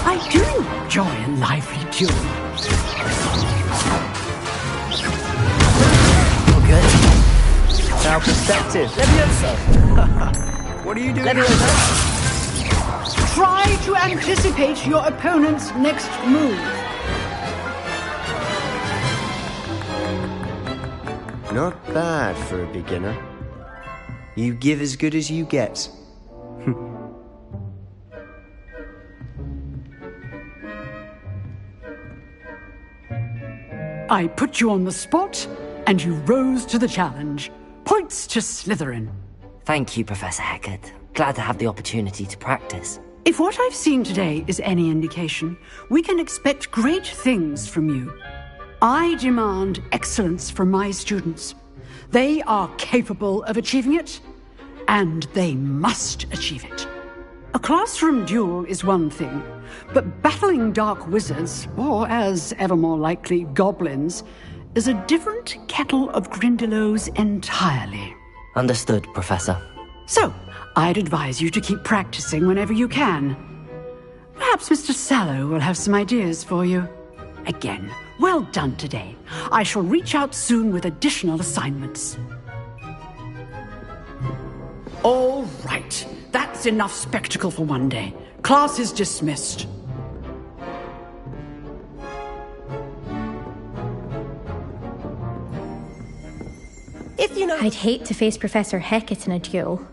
I do enjoy a lively duel. You're good. Now perspective. Levioso! What are you doing? Levioso! Try to anticipate your opponent's next move. Not bad for a beginner. You give as good as you get. I put you on the spot, and you rose to the challenge. Points to Slytherin. Thank you, Professor Hecat. Glad to have the opportunity to practice. If what I've seen today is any indication, we can expect great things from you. I demand excellence from my students. They are capable of achieving it, and they must achieve it. A classroom duel is one thing, but battling dark wizards, or as ever more likely, goblins, is a different kettle of Grindylows entirely. Understood, Professor. So, I'd advise you to keep practicing whenever you can. Perhaps Mr. Sallow will have some ideas for you. Again, well done today. I shall reach out soon with additional assignments. All right. That's enough spectacle for one day. Class is dismissed. If you know... I'd hate to face Professor Hecat in a duel.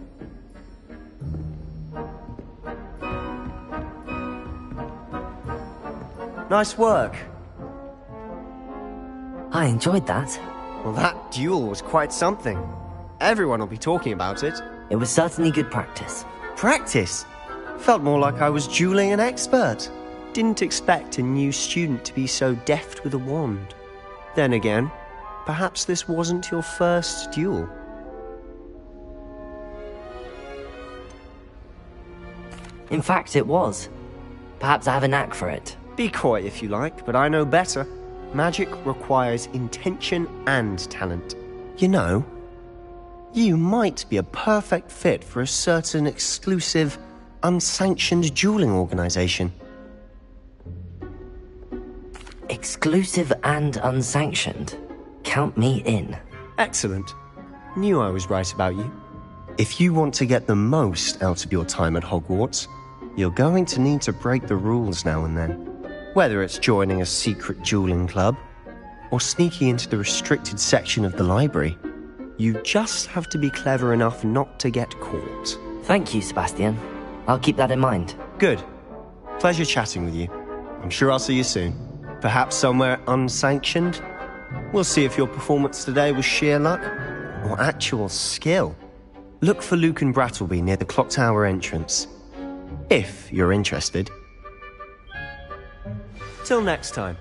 Nice work. I enjoyed that. Well, that duel was quite something. Everyone will be talking about it. It was certainly good practice. Practice? Felt more like I was dueling an expert. Didn't expect a new student to be so deft with a wand. Then again, perhaps this wasn't your first duel. In fact, it was. Perhaps I have a knack for it. Be coy if you like, but I know better. Magic requires intention and talent. You know, you might be a perfect fit for a certain exclusive, unsanctioned dueling organization. Exclusive and unsanctioned? Count me in. Excellent. Knew I was right about you. If you want to get the most out of your time at Hogwarts, you're going to need to break the rules now and then. Whether it's joining a secret dueling club, or sneaking into the restricted section of the library, you just have to be clever enough not to get caught. Thank you, Sebastian. I'll keep that in mind. Good. Pleasure chatting with you. I'm sure I'll see you soon. Perhaps somewhere unsanctioned? We'll see if your performance today was sheer luck, or actual skill. Look for Luke and Brattleby near the clock tower entrance. If you're interested. Till next time.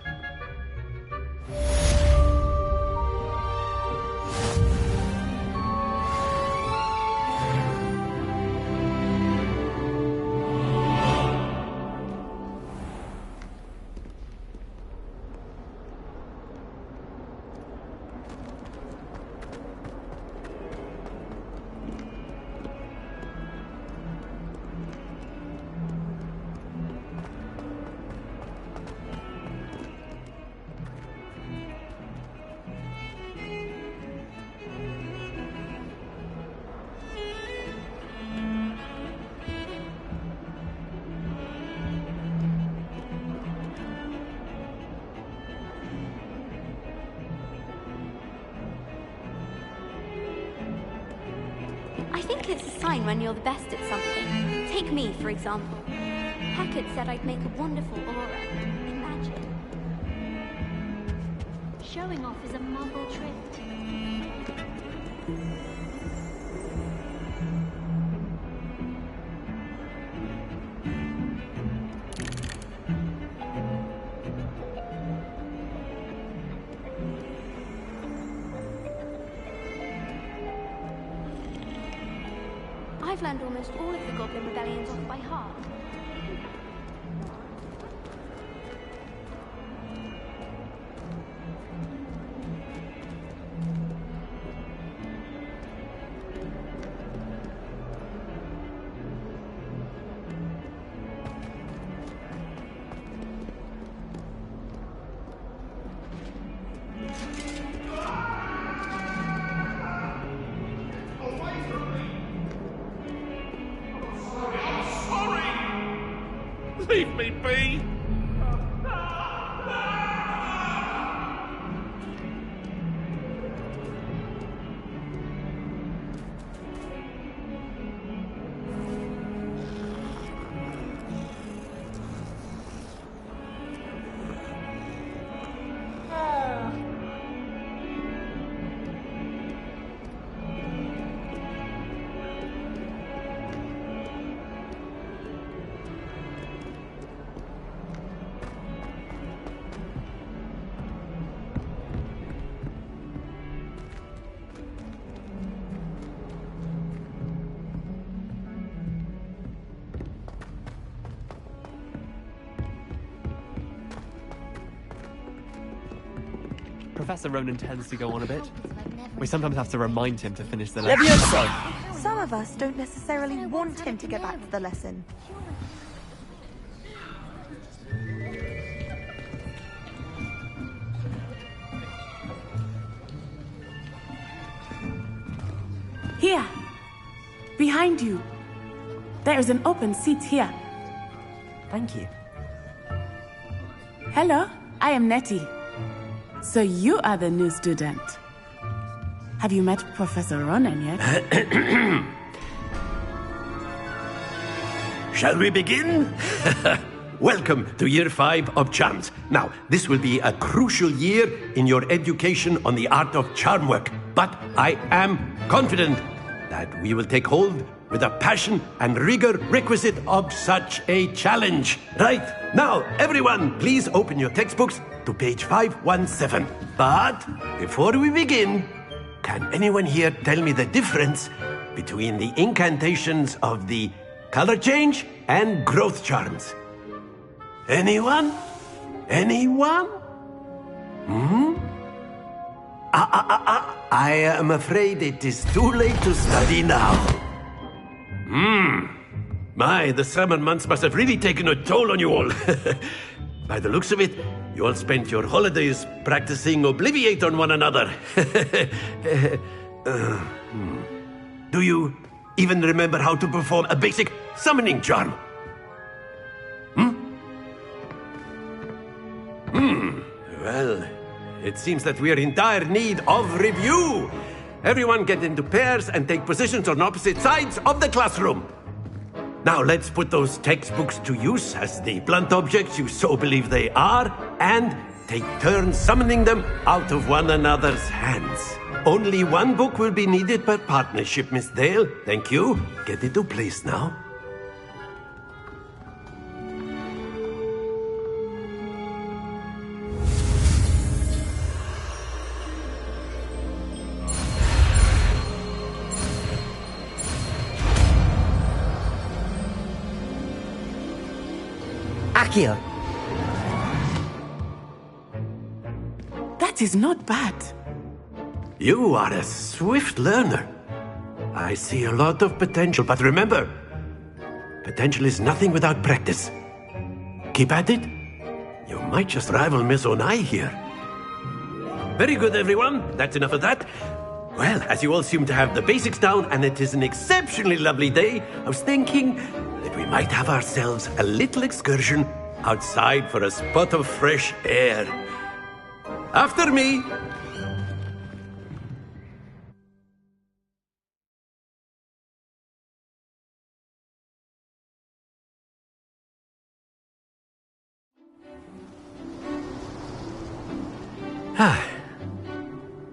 I think it's a sign when you're the best at something. Take me, for example. Hecat said I'd make a wonderful aura in magic. Showing off is a muggle trick. I've learned almost all of the Goblin rebellions off by heart. Leave me be! Professor Ronan tends to go on a bit. We sometimes have to remind him to finish the lesson. Levioso! Some of us don't necessarily want him to get back to the lesson. Here! Behind you! There is an open seat here. Thank you. Hello, I am Nettie. So you are the new student. Have you met Professor Ronan yet? Shall we begin? Welcome to Year 5 of Charms. Now, this will be a crucial year in your education on the art of charm work, but I am confident that we will take hold with the passion and rigor requisite of such a challenge. Right, now, everyone, please open your textbooks to page 517. But before we begin, can anyone here tell me the difference between the incantations of the color change and growth charms? Anyone? Anyone? I am afraid it is too late to study now. My, the summer months must have really taken a toll on you all. By the looks of it, you all spent your holidays practicing Obliviate on one another. Do you even remember how to perform a basic summoning charm? Well, it seems that we are in dire need of review. Everyone get into pairs and take positions on opposite sides of the classroom. Now let's put those textbooks to use as the blunt objects you so believe they are, and take turns summoning them out of one another's hands. Only one book will be needed per partnership, Miss Dale. Thank you. Get into place now. Accio. That is not bad. You are a swift learner. I see a lot of potential, but remember, potential is nothing without practice. Keep at it. You might just rival Miss Onai here. Very good, everyone. That's enough of that. Well, as you all seem to have the basics down, and it is an exceptionally lovely day, I was thinking that we might have ourselves a little excursion outside for a spot of fresh air. After me.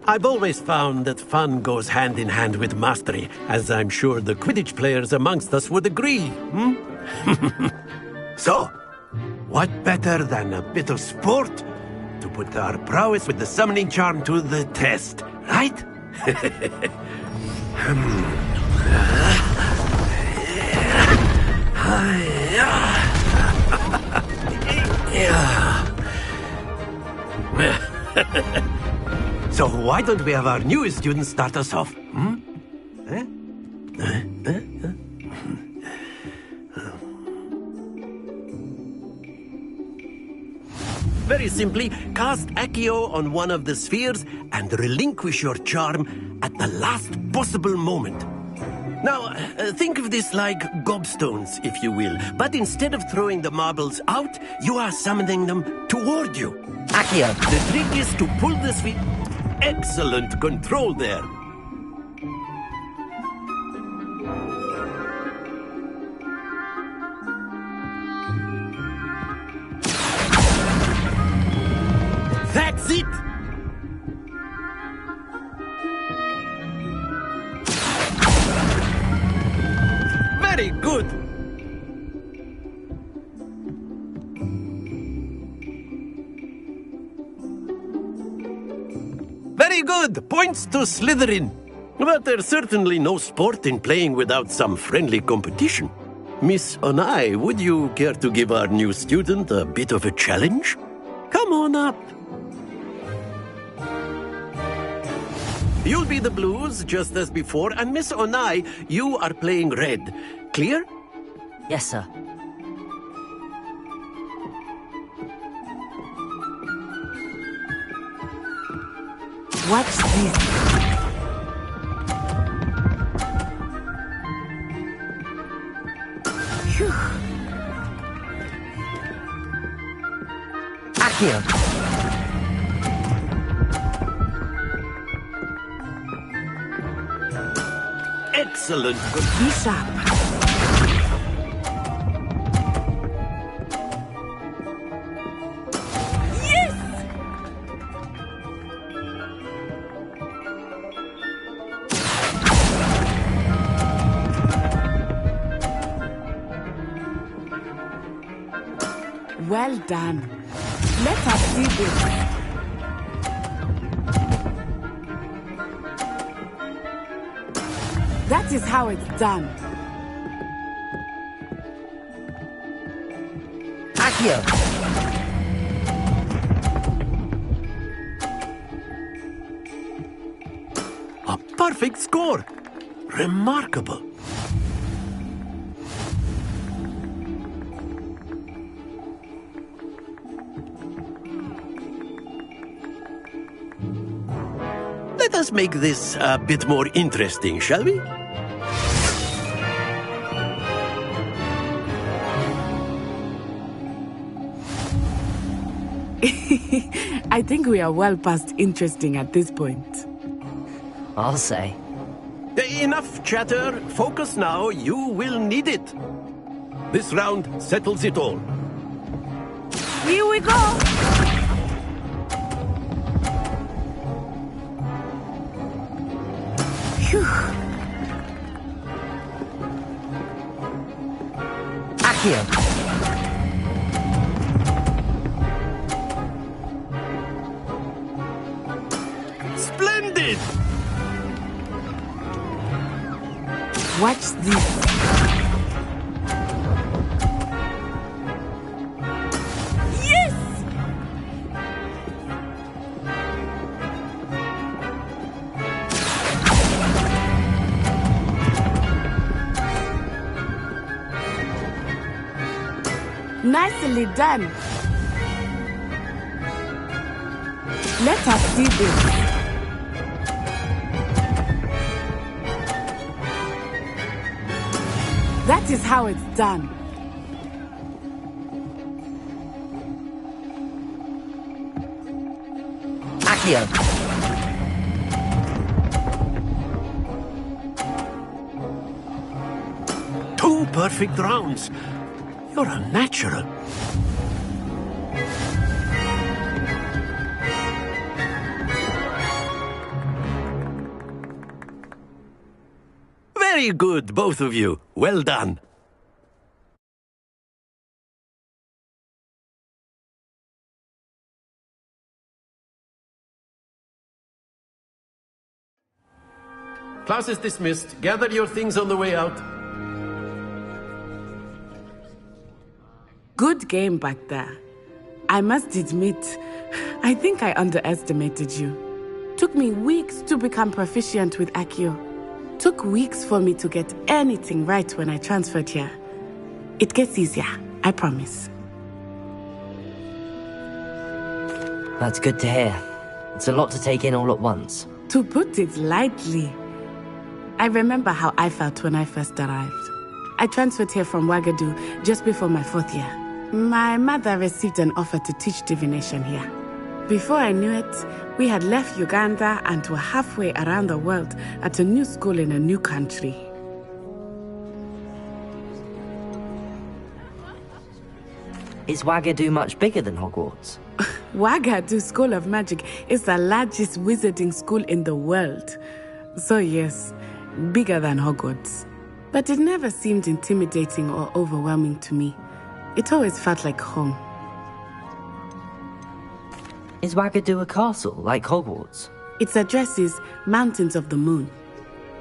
I've always found that fun goes hand in hand with mastery, as I'm sure the Quidditch players amongst us would agree. So, what better than a bit of sport to put our prowess with the summoning charm to the test, right? So why don't we have our newest student start us off? Very simply, cast Accio on one of the spheres and relinquish your charm at the last possible moment. Now, think of this like gobstones, if you will. But instead of throwing the marbles out, you are summoning them toward you. Accio. The trick is to pull the sphere... Excellent control there. That's it! Very good! Very good! Points to Slytherin. But there's certainly no sport in playing without some friendly competition. Miss Onai, would you care to give our new student a bit of a challenge? Come on up. You'll be the blues, just as before, and Miss Onai, you are playing red. Clear? Yes, sir. Watch this. Phew. Accio. Excellent. Be sharp. Well done. Let us see this. That is how it's done. Accio. A perfect score. Remarkable. Let us make this a bit more interesting, shall we? I think we are well past interesting at this point. I'll say. Enough chatter. Focus now. You will need it. This round settles it all. Here we go! Phew. Accio. Splendid! Watch this. Yes! Nicely done. Let us see this. That is how it's done. Accio. Two perfect rounds. You're a natural. Very good, both of you. Well done. Class is dismissed. Gather your things on the way out. Good game back there. I must admit, I think I underestimated you. Took me weeks to become proficient with Accio. Took weeks for me to get anything right when I transferred here. It gets easier, I promise. That's good to hear. It's a lot to take in all at once. To put it lightly, I remember how I felt when I first arrived. I transferred here from Ouagadougou just before my 4th year. My mother received an offer to teach divination here. Before I knew it, we had left Uganda and were halfway around the world at a new school in a new country. Is Ouagadougou much bigger than Hogwarts? Ouagadougou School of Magic is the largest wizarding school in the world. So yes, bigger than Hogwarts. But it never seemed intimidating or overwhelming to me. It always felt like home. Is Ouagadougou a castle, like Hogwarts? Its address is Mountains of the Moon.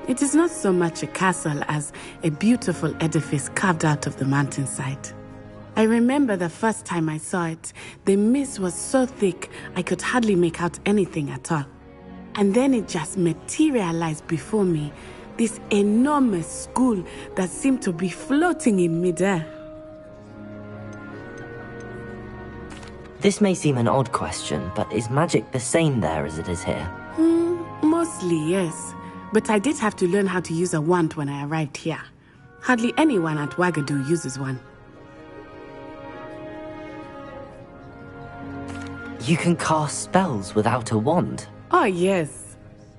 It is not so much a castle as a beautiful edifice carved out of the mountainside. I remember the first time I saw it, the mist was so thick I could hardly make out anything at all. And then it just materialized before me, this enormous school that seemed to be floating in midair. This may seem an odd question, but is magic the same there as it is here? Mostly, yes. But I did have to learn how to use a wand when I arrived here. Hardly anyone at Ouagadougou uses one. You can cast spells without a wand? Oh, yes.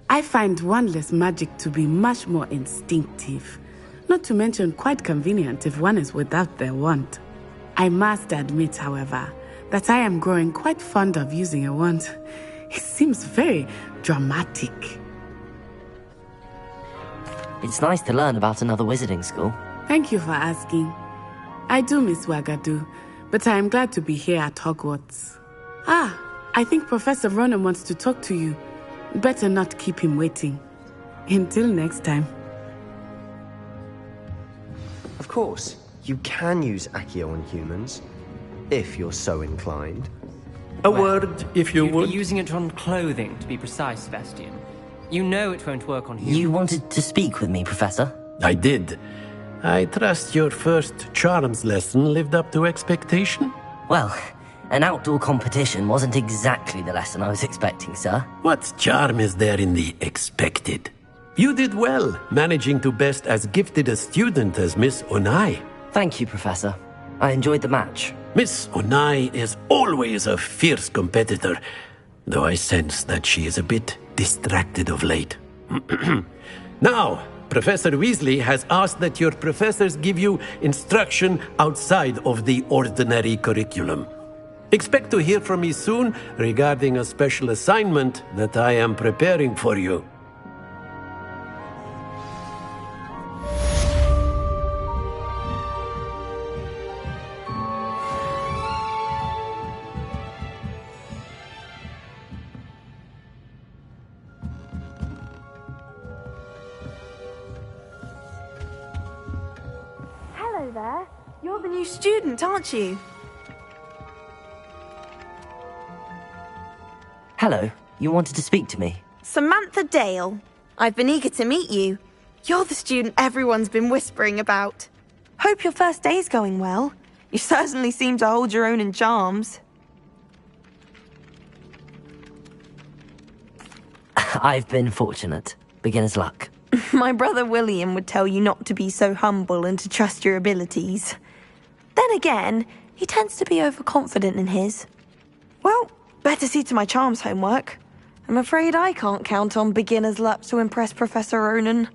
I find wandless magic to be much more instinctive. Not to mention quite convenient if one is without their wand. I must admit, however, that I am growing quite fond of using a wand. It seems very dramatic. It's nice to learn about another wizarding school. Thank you for asking. I do miss Ouagadougou, but I am glad to be here at Hogwarts. Ah, I think Professor Ronan wants to talk to you. Better not keep him waiting. Until next time. Of course, you can use Accio on humans, if you're so inclined. A word, if you would. You'd be using it on clothing, to be precise, Sebastian. You know it won't work on humans. You wanted to speak with me, Professor? I did. I trust your first charms lesson lived up to expectation? Well, an outdoor competition wasn't exactly the lesson I was expecting, sir. What charm is there in the expected? You did well, managing to best as gifted a student as Miss Onai. Thank you, Professor. I enjoyed the match. Miss Onai is always a fierce competitor, though I sense that she is a bit distracted of late. Now, Professor Weasley has asked that your professors give you instruction outside of the ordinary curriculum. Expect to hear from me soon regarding a special assignment that I am preparing for you. Hello there. You're the new student, aren't you? Hello, you wanted to speak to me? Samantha Dale. I've been eager to meet you. You're the student everyone's been whispering about. Hope your first day's going well. You certainly seem to hold your own in charms. I've been fortunate. Beginner's luck. My brother William would tell you not to be so humble and to trust your abilities. Then again, he tends to be overconfident in his. Well, better see to my charms homework. I'm afraid I can't count on beginner's luck to impress Professor Ronan.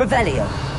Revelio.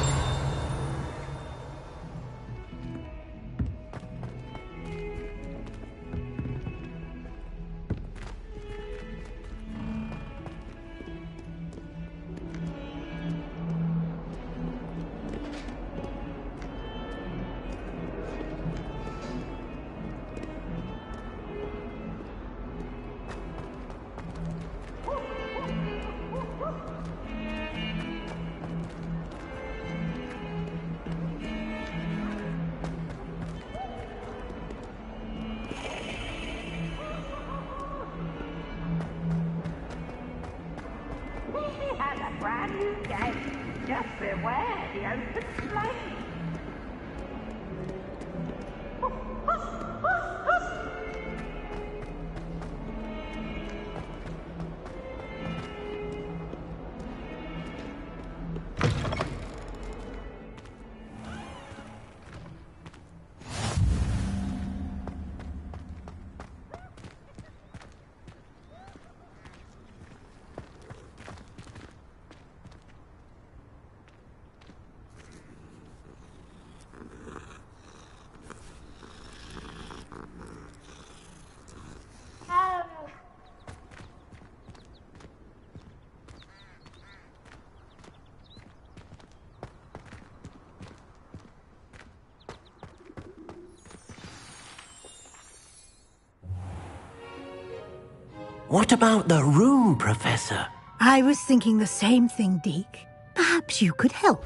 What about the room, Professor? I was thinking the same thing, Deke. Perhaps you could help.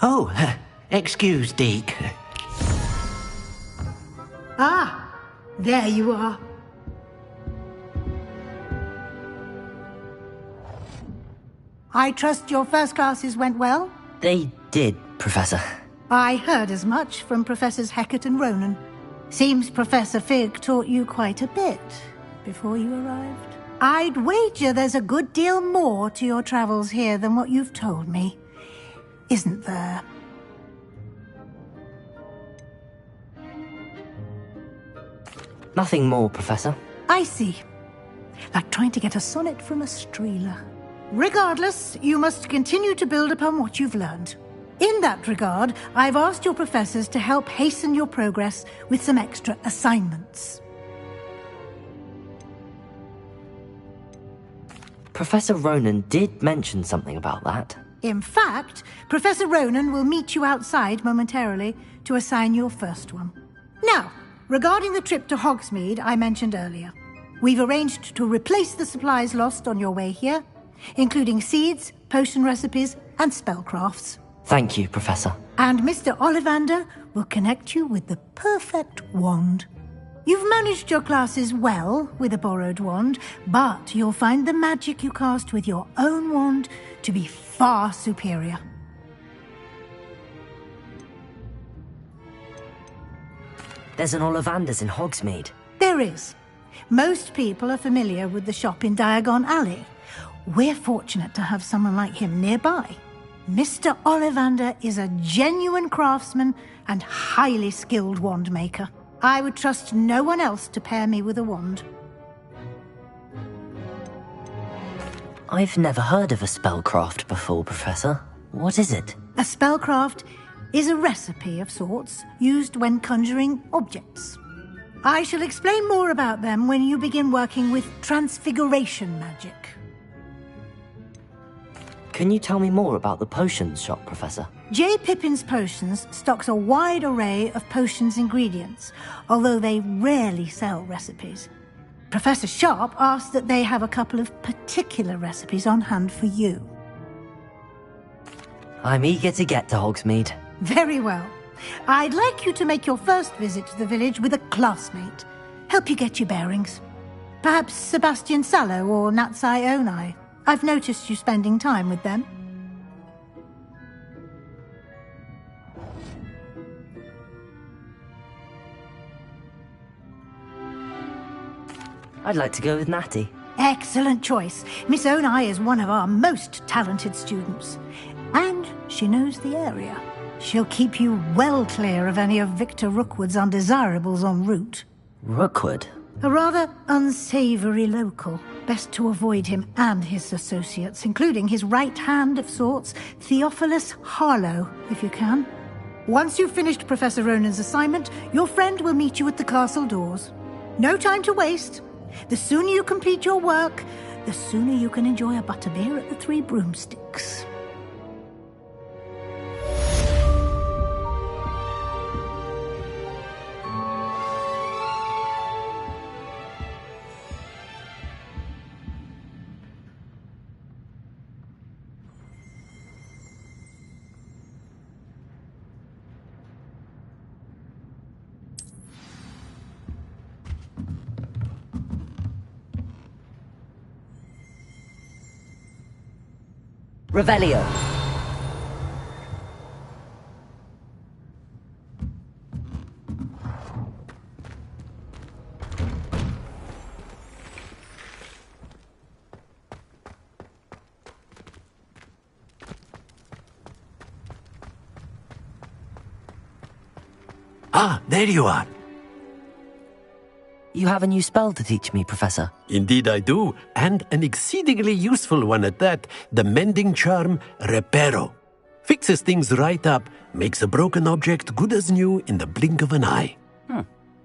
Oh, excuse, Deke. Ah, there you are. I trust your first classes went well? They did, Professor. I heard as much from Professors Hecat and Ronan. Seems Professor Fig taught you quite a bit before you arrived. I'd wager there's a good deal more to your travels here than what you've told me. Isn't there? Nothing more, Professor. I see. Like trying to get a sonnet from a streeler. Regardless, you must continue to build upon what you've learned. In that regard, I've asked your professors to help hasten your progress with some extra assignments. Professor Ronan did mention something about that. In fact, Professor Ronan will meet you outside momentarily to assign your first one. Now, regarding the trip to Hogsmeade I mentioned earlier, we've arranged to replace the supplies lost on your way here, including seeds, potion recipes, and spellcrafts. Thank you, Professor. And Mr. Ollivander will connect you with the perfect wand. You've managed your classes well with a borrowed wand, but you'll find the magic you cast with your own wand to be far superior. There's an Ollivander's in Hogsmeade. There is. Most people are familiar with the shop in Diagon Alley. We're fortunate to have someone like him nearby. Mr. Ollivander is a genuine craftsman and highly skilled wand maker. I would trust no one else to pair me with a wand. I've never heard of a spellcraft before, Professor. What is it? A spellcraft is a recipe of sorts used when conjuring objects. I shall explain more about them when you begin working with transfiguration magic. Can you tell me more about the potions shop, Professor? J. Pippin's Potions stocks a wide array of potions ingredients, although they rarely sell recipes. Professor Sharp asked that they have a couple of particular recipes on hand for you. I'm eager to get to Hogsmeade. Very well. I'd like you to make your first visit to the village with a classmate. Help you get your bearings. Perhaps Sebastian Sallow or Natsai Onai. I've noticed you spending time with them. I'd like to go with Natty. Excellent choice. Miss Onai is one of our most talented students. And she knows the area. She'll keep you well clear of any of Victor Rookwood's undesirables en route. Rookwood? A rather unsavory local. Best to avoid him and his associates, including his right hand of sorts, Theophilus Harlow, if you can. Once you've finished Professor Ronan's assignment, your friend will meet you at the castle doors. No time to waste. The sooner you complete your work, the sooner you can enjoy a butterbeer at the Three Broomsticks. Revelio. Ah, there you are. You have a new spell to teach me, Professor. Indeed I do, and an exceedingly useful one at that, the mending charm Reparo. Fixes things right up, makes a broken object good as new in the blink of an eye.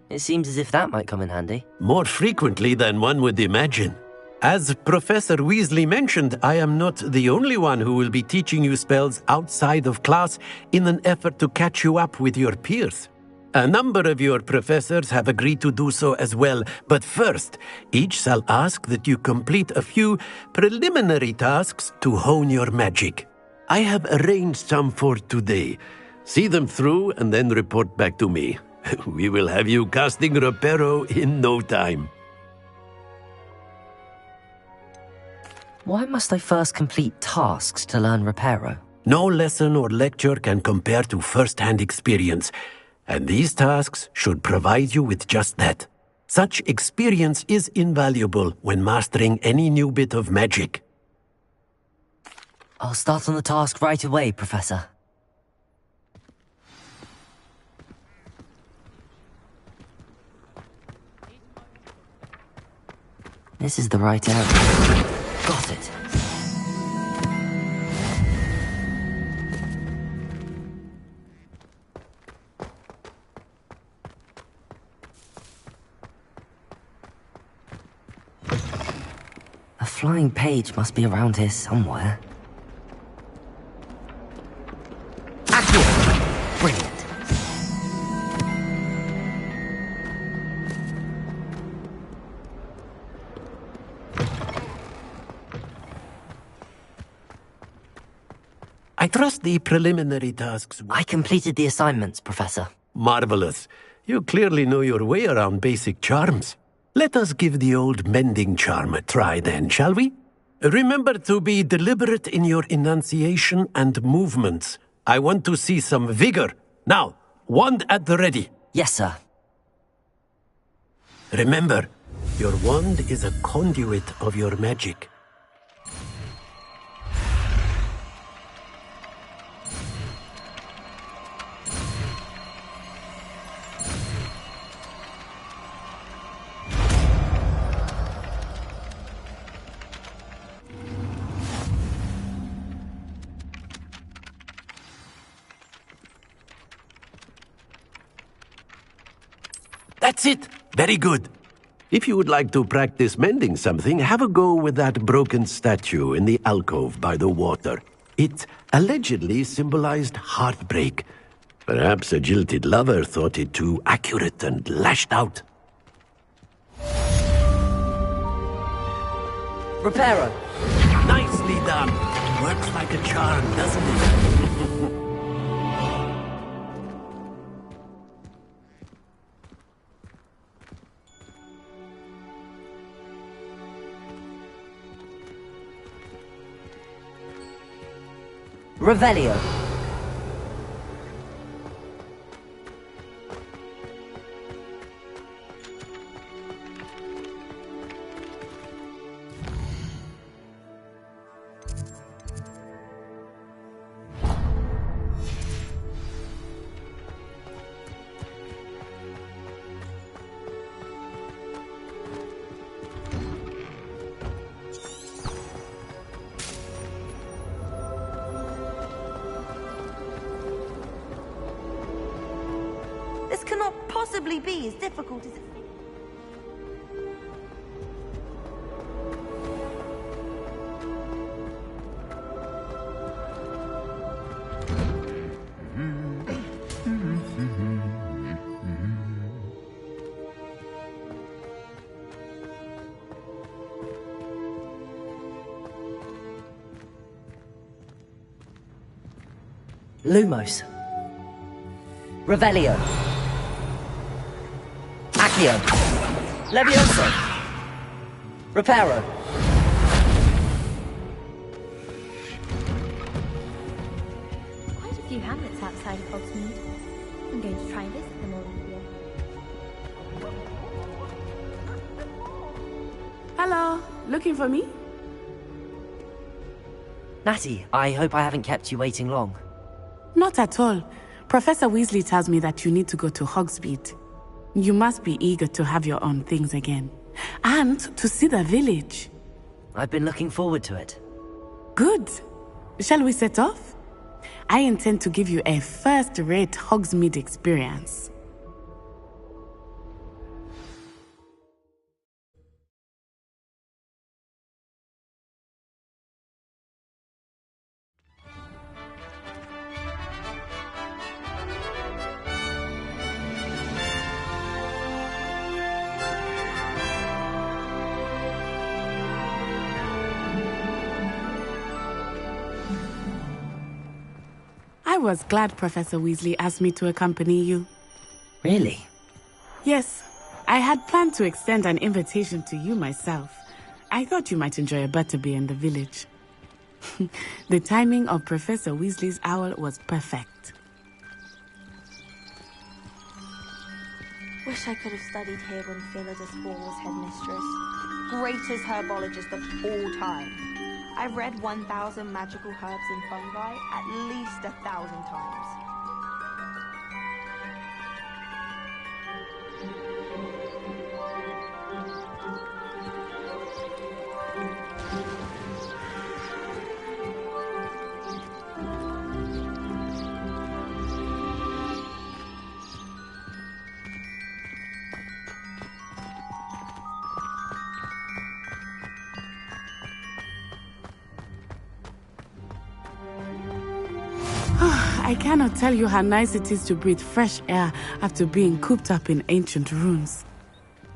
It seems as if that might come in handy. More frequently than one would imagine. As Professor Weasley mentioned, I am not the only one who will be teaching you spells outside of class in an effort to catch you up with your peers. A number of your professors have agreed to do so as well, but first, each shall ask that you complete a few preliminary tasks to hone your magic. I have arranged some for today. See them through and then report back to me. We will have you casting Reparo in no time. Why must I first complete tasks to learn Reparo? No lesson or lecture can compare to first-hand experience. And these tasks should provide you with just that. Such experience is invaluable when mastering any new bit of magic. I'll start on the task right away, Professor. This is the right area. Got it. A flying page must be around here somewhere. Accio! Brilliant. I trust the preliminary tasks. I completed the assignments, Professor. Marvelous. You clearly know your way around basic charms. Let us give the old mending charm a try then, shall we? Remember to be deliberate in your enunciation and movements. I want to see some vigor. Now, wand at the ready. Yes, sir. Remember, your wand is a conduit of your magic. That's it! Very good. If you would like to practice mending something, have a go with that broken statue in the alcove by the water. It allegedly symbolized heartbreak. Perhaps a jilted lover thought it too accurate and lashed out. Reparo! Nicely done! Works like a charm, doesn't it? Revelio. not possibly be as difficult as it... Lumos. Revelio. Accio. Levioso. Reparo. Quite a few hamlets outside of Hogsmeade. I'm going to try and visit them all this year. Hello, looking for me? Natty, I hope I haven't kept you waiting long. Not at all. Professor Weasley tells me that you need to go to Hogsmeade. You must be eager to have your own things again. And to see the village. I've been looking forward to it. Good. Shall we set off? I intend to give you a first-rate Hogsmeade experience. I was glad Professor Weasley asked me to accompany you. Really? Yes. I had planned to extend an invitation to you myself. I thought you might enjoy a butterbeer in the village. The timing of Professor Weasley's owl was perfect. Wish I could have studied here when Philida Spore was headmistress. Greatest herbologist of all time. I've read 1,000 magical herbs and fungi at least 1,000 times. I cannot tell you how nice it is to breathe fresh air after being cooped up in ancient ruins.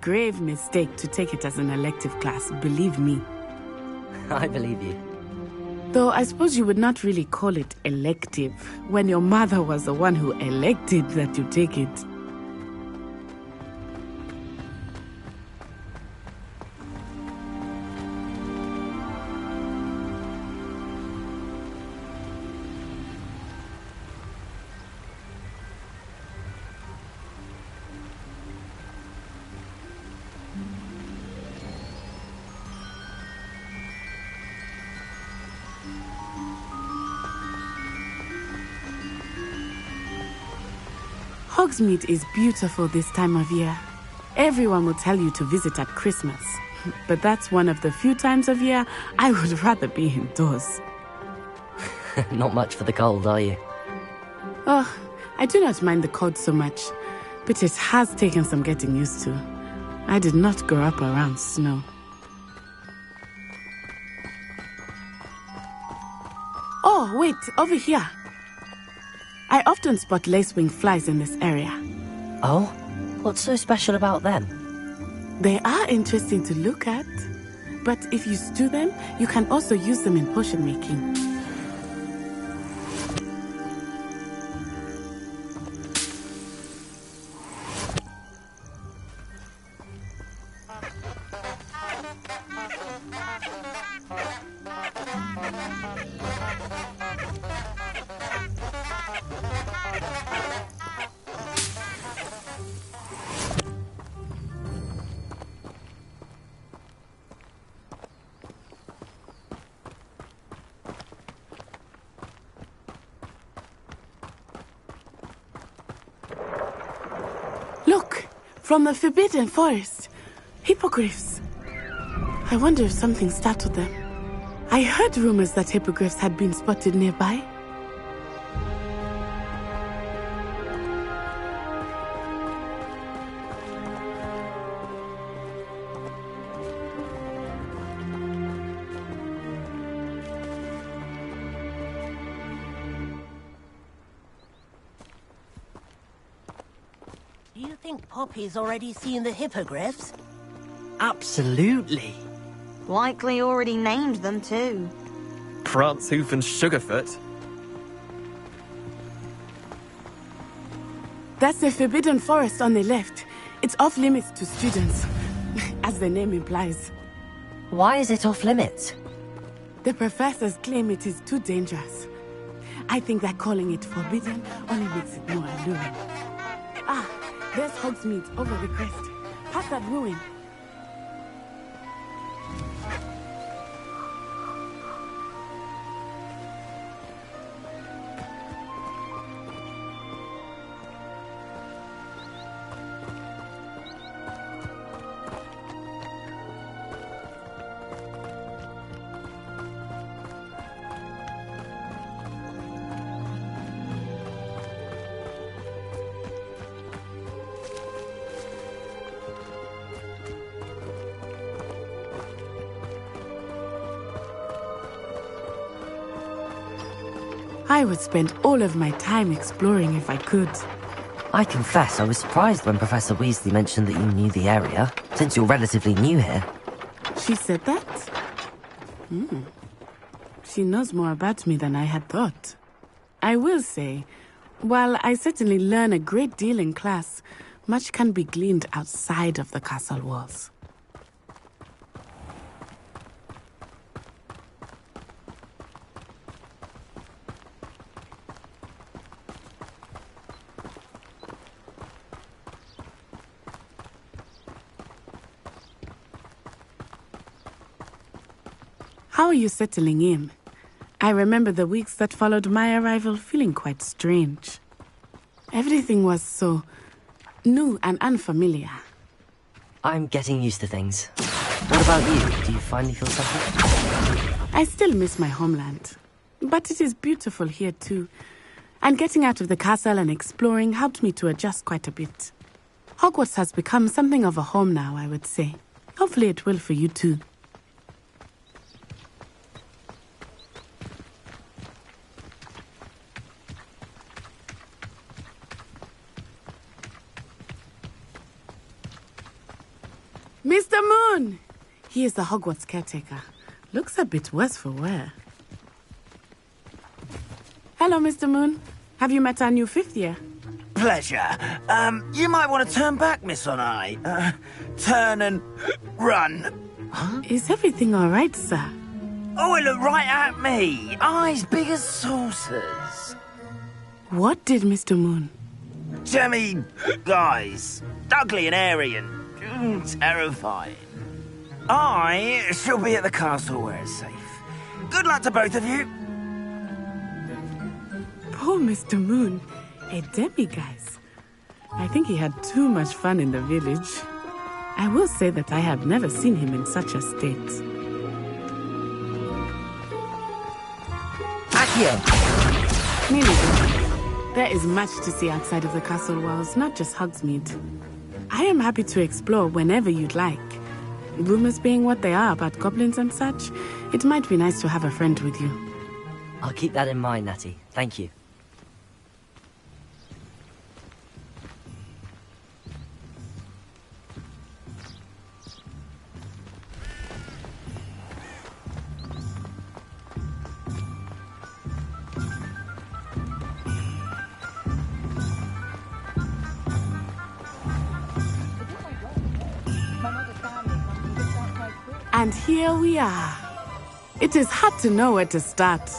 Grave mistake to take it as an elective class, believe me. I believe you. Though I suppose you would not really call it elective, when your mother was the one who elected that you take it. Hogsmeade is beautiful this time of year. Everyone will tell you to visit at Christmas. But that's one of the few times of year I would rather be indoors. Not much for the cold, are you? Oh, I do not mind the cold so much, but it has taken some getting used to. I did not grow up around snow. Oh, wait, over here. I often spot lacewing flies in this area. Oh? What's so special about them? They are interesting to look at, but if you stew them, you can also use them in potion making. Look, from the Forbidden Forest. Hippogriffs. I wonder if something startled them. I heard rumors that hippogriffs had been spotted nearby. think Poppy's already seen the hippogriffs? Absolutely. Likely already named them too. Prance, Hoof and Sugarfoot. That's the Forbidden Forest on the left. It's off limits to students, as the name implies. Why is it off limits? The professors claim it is too dangerous. I think that calling it forbidden only makes it more alluring. Ah, there's Hogsmeade over the crest. Past that ruin. I would spend all of my time exploring if I could. I confess I was surprised when Professor Weasley mentioned that you knew the area, since you're relatively new here. She said that? She knows more about me than I had thought. I will say, while I certainly learn a great deal in class, much can be gleaned outside of the castle walls. How are you settling in? I remember the weeks that followed my arrival feeling quite strange. Everything was so new and unfamiliar. I'm getting used to things. What about you? Do you finally feel settled? I still miss my homeland, but it is beautiful here too. And getting out of the castle and exploring helped me to adjust quite a bit. Hogwarts has become something of a home now, I would say. Hopefully it will for you too. Mr. Moon! He is the Hogwarts caretaker. Looks a bit worse for wear. Hello, Mr. Moon. Have you met our new fifth year? Pleasure. You might want to turn back, Miss Onai. Turn and run. Huh? Is everything all right, sir? Oh, it looked right at me. Eyes big as saucers. What did Mr. Moon? Jemmy, guys. Ugly and airy and terrifying. I shall be at the castle where it's safe. Good luck to both of you. Poor Mr. Moon. A demiguise. I think he had too much fun in the village. I will say that I have never seen him in such a state. Accio! Nearly. There is much to see outside of the castle walls, not just Hogsmeade. I am happy to explore whenever you'd like. Rumors being what they are about goblins and such, it might be nice to have a friend with you. I'll keep that in mind, Natty. Thank you. And here we are. It is hard to know where to start.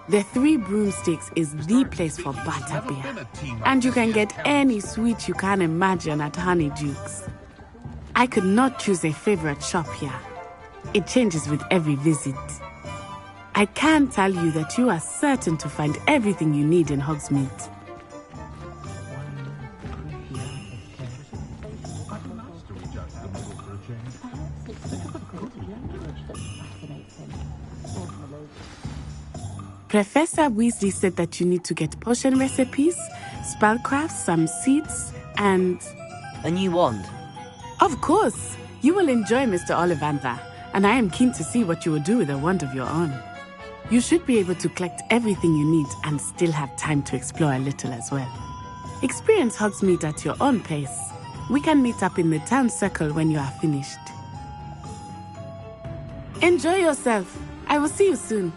The Three Broomsticks is the place for butterbeer. And you can get any sweet you can imagine at Honeydukes. I could not choose a favorite shop here. It changes with every visit. I can tell you that you are certain to find everything you need in Hogsmeade. Professor Weasley said that you need to get potion recipes, spellcrafts, some seeds, and... a new wand. Of course! You will enjoy Mr. Ollivander, and I am keen to see what you will do with a wand of your own. You should be able to collect everything you need and still have time to explore a little as well. Experience Hogsmeade at your own pace. We can meet up in the town circle when you are finished. Enjoy yourself. I will see you soon.